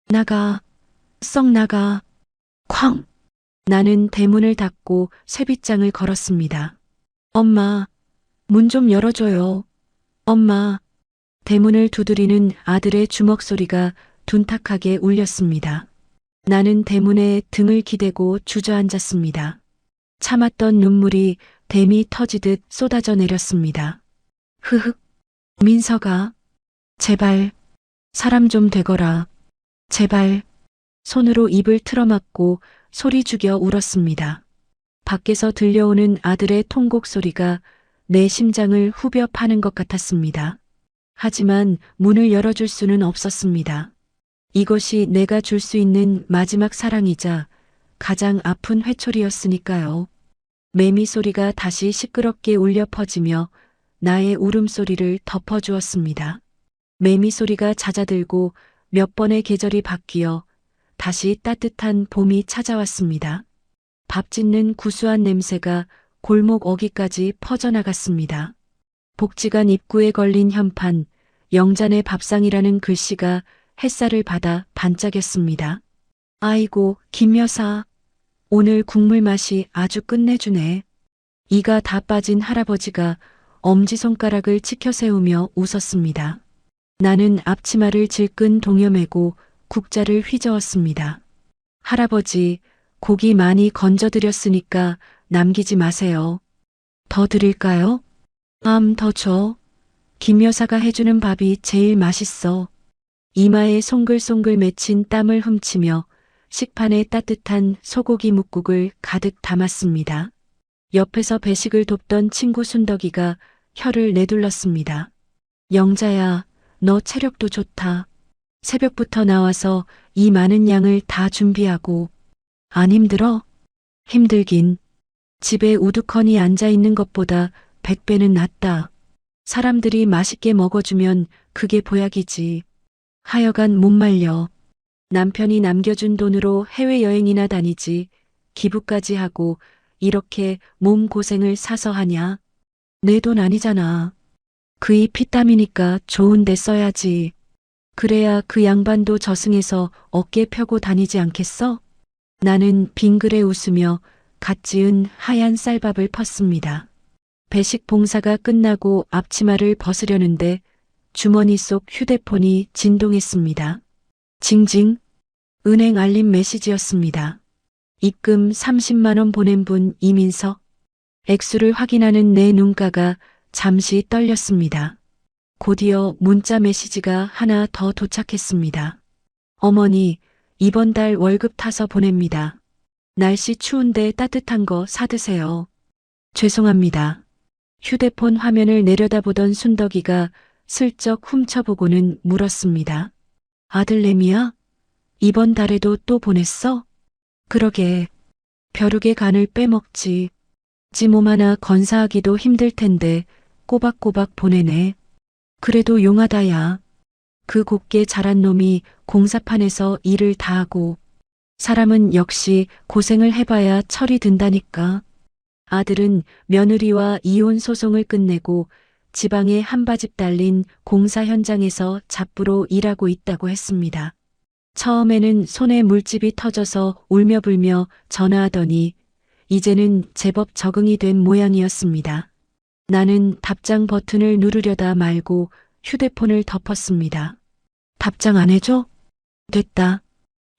S1: 나가, 썩 나가. 쾅! 나는 대문을 닫고 쇠빗장을 걸었습니다. 엄마, 문 좀 열어줘요. 엄마. 대문을 두드리는 아들의 주먹 소리가 둔탁하게 울렸습니다. 나는 대문에 등을 기대고 주저앉았습니다. 참았던 눈물이 댐이 터지듯 쏟아져 내렸습니다. 흐흑, 민석아, 제발, 사람 좀 되거라. 제발. 손으로 입을 틀어막고 소리 죽여 울었습니다. 밖에서 들려오는 아들의 통곡 소리가 내 심장을 후벼 파는 것 같았습니다. 하지만 문을 열어줄 수는 없었습니다. 이것이 내가 줄 수 있는 마지막 사랑이자 가장 아픈 회초리였으니까요. 매미 소리가 다시 시끄럽게 울려 퍼지며 나의 울음소리를 덮어주었습니다. 매미 소리가 잦아들고 몇 번의 계절이 바뀌어 다시 따뜻한 봄이 찾아왔습니다. 밥 짓는 구수한 냄새가 골목 어귀까지 퍼져나갔습니다. 복지관 입구에 걸린 현판, 영잔의 밥상이라는 글씨가 햇살을 받아 반짝였습니다. 아이고, 김 여사. 오늘 국물 맛이 아주 끝내주네. 이가 다 빠진 할아버지가 엄지손가락을 치켜 세우며 웃었습니다. 나는 앞치마를 질끈 동여매고 국자를 휘저었습니다. 할아버지, 고기 많이 건져드렸으니까 남기지 마세요. 더 드릴까요? 더 줘. 김 여사가 해주는 밥이 제일 맛있어. 이마에 송글송글 맺힌 땀을 훔치며 식판에 따뜻한 소고기 묵국을 가득 담았습니다. 옆에서 배식을 돕던 친구 순덕이가 혀를 내둘렀습니다. 영자야, 너 체력도 좋다. 새벽부터 나와서 이 많은 양을 다 준비하고. 안 힘들어? 힘들긴. 집에 우두커니 앉아있는 것보다 100배는 낫다. 사람들이 맛있게 먹어주면 그게 보약이지. 하여간 못 말려. 남편이 남겨준 돈으로 해외여행이나 다니지. 기부까지 하고 이렇게 몸 고생을 사서 하냐? 내 돈 아니잖아. 그이 피땀이니까 좋은 데 써야지. 그래야 그 양반도 저승에서 어깨 펴고 다니지 않겠어? 나는 빙그레 웃으며 갓 지은 하얀 쌀밥을 펐습니다. 배식 봉사가 끝나고 앞치마를 벗으려는데 주머니 속 휴대폰이 진동했습니다. 징징. 은행 알림 메시지였습니다. 입금 30만 원 보낸 분 이민석. 액수를 확인하는 내 눈가가 잠시 떨렸습니다. 곧이어 문자 메시지가 하나 더 도착했습니다. 어머니, 이번 달 월급 타서 보냅니다. 날씨 추운데 따뜻한 거 사드세요. 죄송합니다. 휴대폰 화면을 내려다보던 순덕이가 슬쩍 훔쳐보고는 물었습니다. 아들내미야? 이번 달에도 또 보냈어? 그러게. 벼룩의 간을 빼먹지. 지 몸 하나 건사하기도 힘들 텐데 꼬박꼬박 보내네. 그래도 용하다야. 그 곱게 자란 놈이 공사판에서 일을 다하고 사람은 역시 고생을 해봐야 철이 든다니까. 아들은 며느리와 이혼 소송을 끝내고 지방에 한바집 달린 공사 현장에서 잡부로 일하고 있다고 했습니다. 처음에는 손에 물집이 터져서 울며불며 전화하더니 이제는 제법 적응이 된 모양이었습니다. 나는 답장 버튼을 누르려다 말고 휴대폰을 덮었습니다. 답장 안 해줘? 됐다.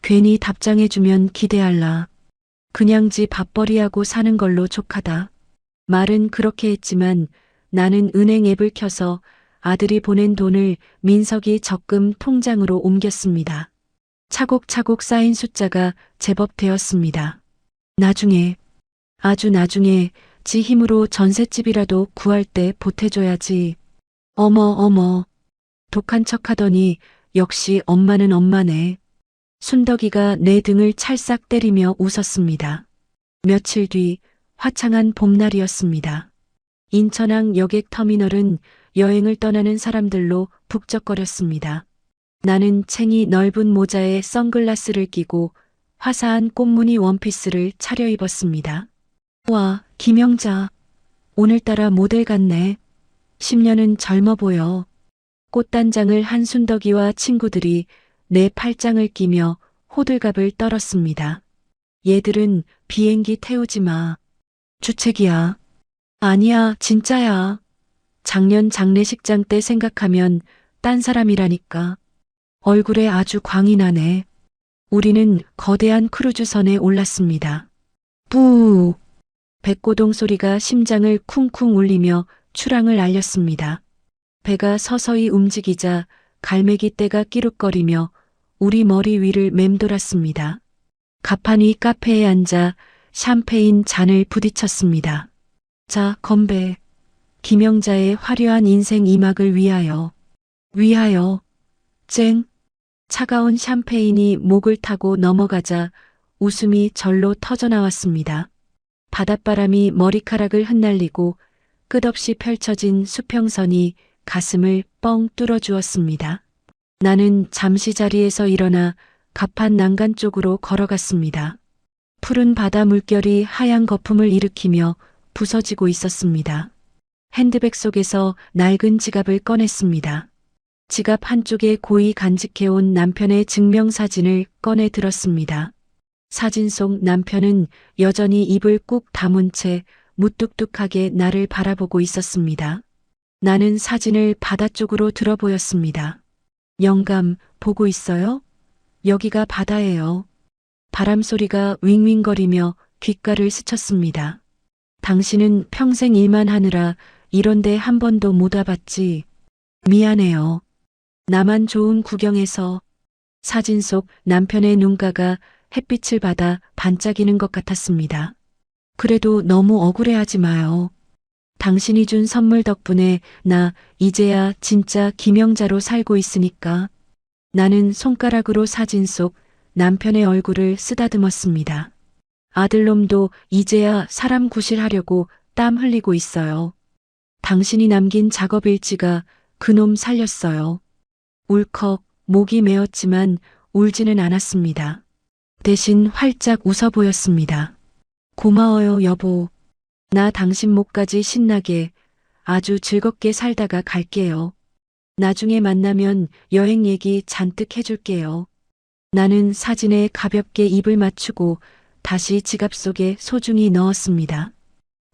S1: 괜히 답장해주면 기대할라. 그냥 지 밥벌이하고 사는 걸로 족하다. 말은 그렇게 했지만 나는 은행 앱을 켜서 아들이 보낸 돈을 민석이 적금 통장으로 옮겼습니다. 차곡차곡 쌓인 숫자가 제법 되었습니다. 나중에, 아주 나중에 지 힘으로 전셋집이라도 구할 때 보태줘야지. 어머. 독한 척하더니 역시 엄마는 엄마네. 순덕이가 내 등을 찰싹 때리며 웃었습니다. 며칠 뒤 화창한 봄날이었습니다. 인천항 여객터미널은 여행을 떠나는 사람들로 북적거렸습니다. 나는 챙이 넓은 모자에 선글라스를 끼고 화사한 꽃무늬 원피스를 차려입었습니다. 와, 김영자. 오늘따라 모델 같네. 10년은 젊어 보여. 꽃단장을 한 순덕이와 친구들이 내 팔짱을 끼며 호들갑을 떨었습니다. 얘들은 비행기 태우지 마. 주책이야. 아니야, 진짜야. 작년 장례식장 때 생각하면 딴 사람이라니까. 얼굴에 아주 광이 나네. 우리는 거대한 크루즈선에 올랐습니다. 뿌! 백고동 소리가 심장을 쿵쿵 울리며 출항을 알렸습니다. 배가 서서히 움직이자 갈매기 떼가 끼룩거리며 우리 머리 위를 맴돌았습니다. 가판 위 카페에 앉아 샴페인 잔을 부딪혔습니다. 자, 건배. 김영자의 화려한 인생 2막을 위하여. 위하여. 쨍. 차가운 샴페인이 목을 타고 넘어가자 웃음이 절로 터져나왔습니다. 바닷바람이 머리카락을 흩날리고 끝없이 펼쳐진 수평선이 가슴을 뻥 뚫어주었습니다. 나는 잠시 자리에서 일어나 가판 난간 쪽으로 걸어갔습니다. 푸른 바다 물결이 하얀 거품을 일으키며 부서지고 있었습니다. 핸드백 속에서 낡은 지갑을 꺼냈습니다. 지갑 한쪽에 고이 간직해온 남편의 증명사진을 꺼내 들었습니다. 사진 속 남편은 여전히 입을 꾹 다문 채 무뚝뚝하게 나를 바라보고 있었습니다. 나는 사진을 바다 쪽으로 들어 보였습니다. 영감, 보고 있어요? 여기가 바다예요. 바람 소리가 윙윙거리며 귓가를 스쳤습니다. 당신은 평생 일만 하느라 이런 데 한 번도 못 와봤지. 미안해요. 나만 좋은 구경해서. 사진 속 남편의 눈가가 햇빛을 받아 반짝이는 것 같았습니다. 그래도 너무 억울해하지 마요. 당신이 준 선물 덕분에 나 이제야 진짜 김영자로 살고 있으니까. 나는 손가락으로 사진 속 남편의 얼굴을 쓰다듬었습니다. 아들놈도 이제야 사람 구실하려고 땀 흘리고 있어요. 당신이 남긴 작업 일지가 그놈 살렸어요. 울컥 목이 메었지만 울지는 않았습니다. 대신 활짝 웃어 보였습니다. 고마워요, 여보. 나 당신 목까지 신나게 아주 즐겁게 살다가 갈게요. 나중에 만나면 여행 얘기 잔뜩 해줄게요. 나는 사진에 가볍게 입을 맞추고 다시 지갑 속에 소중히 넣었습니다.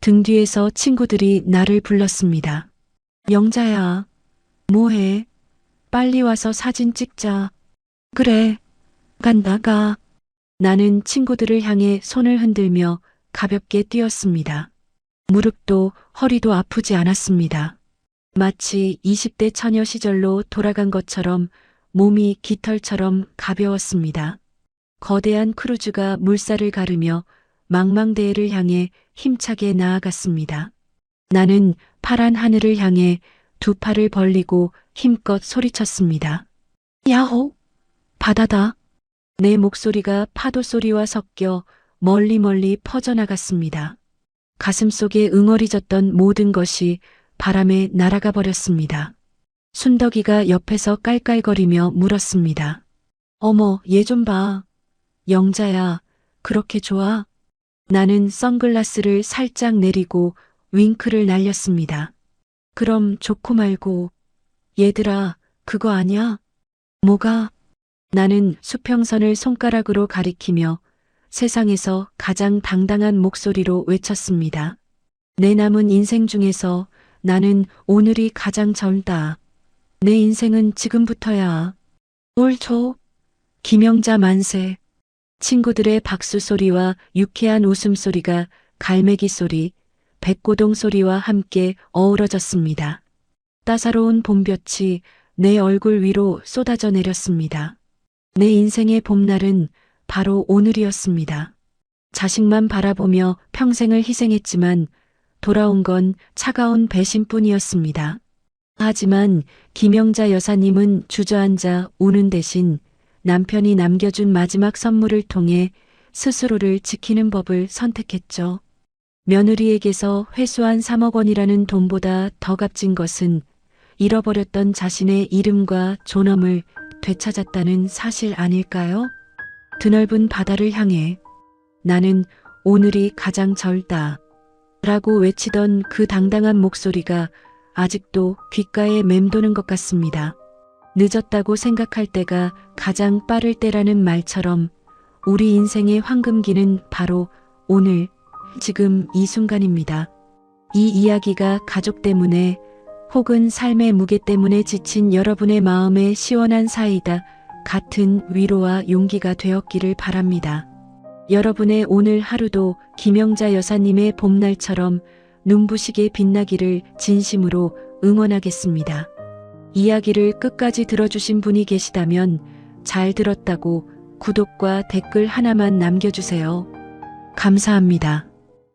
S1: 등 뒤에서 친구들이 나를 불렀습니다. 영자야, 뭐해? 빨리 와서 사진 찍자. 그래, 간다가. 나는 친구들을 향해 손을 흔들며 가볍게 뛰었습니다. 무릎도 허리도 아프지 않았습니다. 마치 20대 처녀 시절로 돌아간 것처럼 몸이 깃털처럼 가벼웠습니다. 거대한 크루즈가 물살을 가르며 망망대해를 향해 힘차게 나아갔습니다. 나는 파란 하늘을 향해 두 팔을 벌리고 힘껏 소리쳤습니다. 야호! 바다다! 내 목소리가 파도 소리와 섞여 멀리 퍼져나갔습니다. 가슴속에 응어리졌던 모든 것이 바람에 날아가 버렸습니다. 순덕이가 옆에서 깔깔거리며 물었습니다. 어머, 얘 좀 봐. 영자야, 그렇게 좋아? 나는 선글라스를 살짝 내리고 윙크를 날렸습니다. 그럼 좋고 말고. 얘들아, 그거 아냐? 뭐가? 나는 수평선을 손가락으로 가리키며 세상에서 가장 당당한 목소리로 외쳤습니다. 내 남은 인생 중에서 나는 오늘이 가장 젊다. 내 인생은 지금부터야. 옳죠. 김영자 만세. 친구들의 박수 소리와 유쾌한 웃음소리가 갈매기 소리, 백고동 소리와 함께 어우러졌습니다. 따사로운 봄볕이 내 얼굴 위로 쏟아져 내렸습니다. 내 인생의 봄날은 바로 오늘이었습니다. 자식만 바라보며 평생을 희생했지만 돌아온 건 차가운 배신뿐이었습니다. 하지만 김영자 여사님은 주저앉아 우는 대신 남편이 남겨준 마지막 선물을 통해 스스로를 지키는 법을 선택했죠. 며느리에게서 회수한 3억 원이라는 돈보다 더 값진 것은 잃어버렸던 자신의 이름과 존엄을 되찾았다는 사실 아닐까요? 드넓은 바다를 향해 나는 오늘이 가장 젊다 라고 외치던 그 당당한 목소리가 아직도 귓가에 맴도는 것 같습니다. 늦었다고 생각할 때가 가장 빠를 때라는 말처럼 우리 인생의 황금기는 바로 오늘, 지금 이 순간입니다. 이 이야기가 가족 때문에 혹은 삶의 무게 때문에 지친 여러분의 마음에 시원한 사이다 같은 위로와 용기가 되었기를 바랍니다. 여러분의 오늘 하루도 김영자 여사님의 봄날처럼 눈부시게 빛나기를 진심으로 응원하겠습니다. 이야기를 끝까지 들어주신 분이 계시다면 잘 들었다고 구독과 댓글 하나만 남겨주세요. 감사합니다.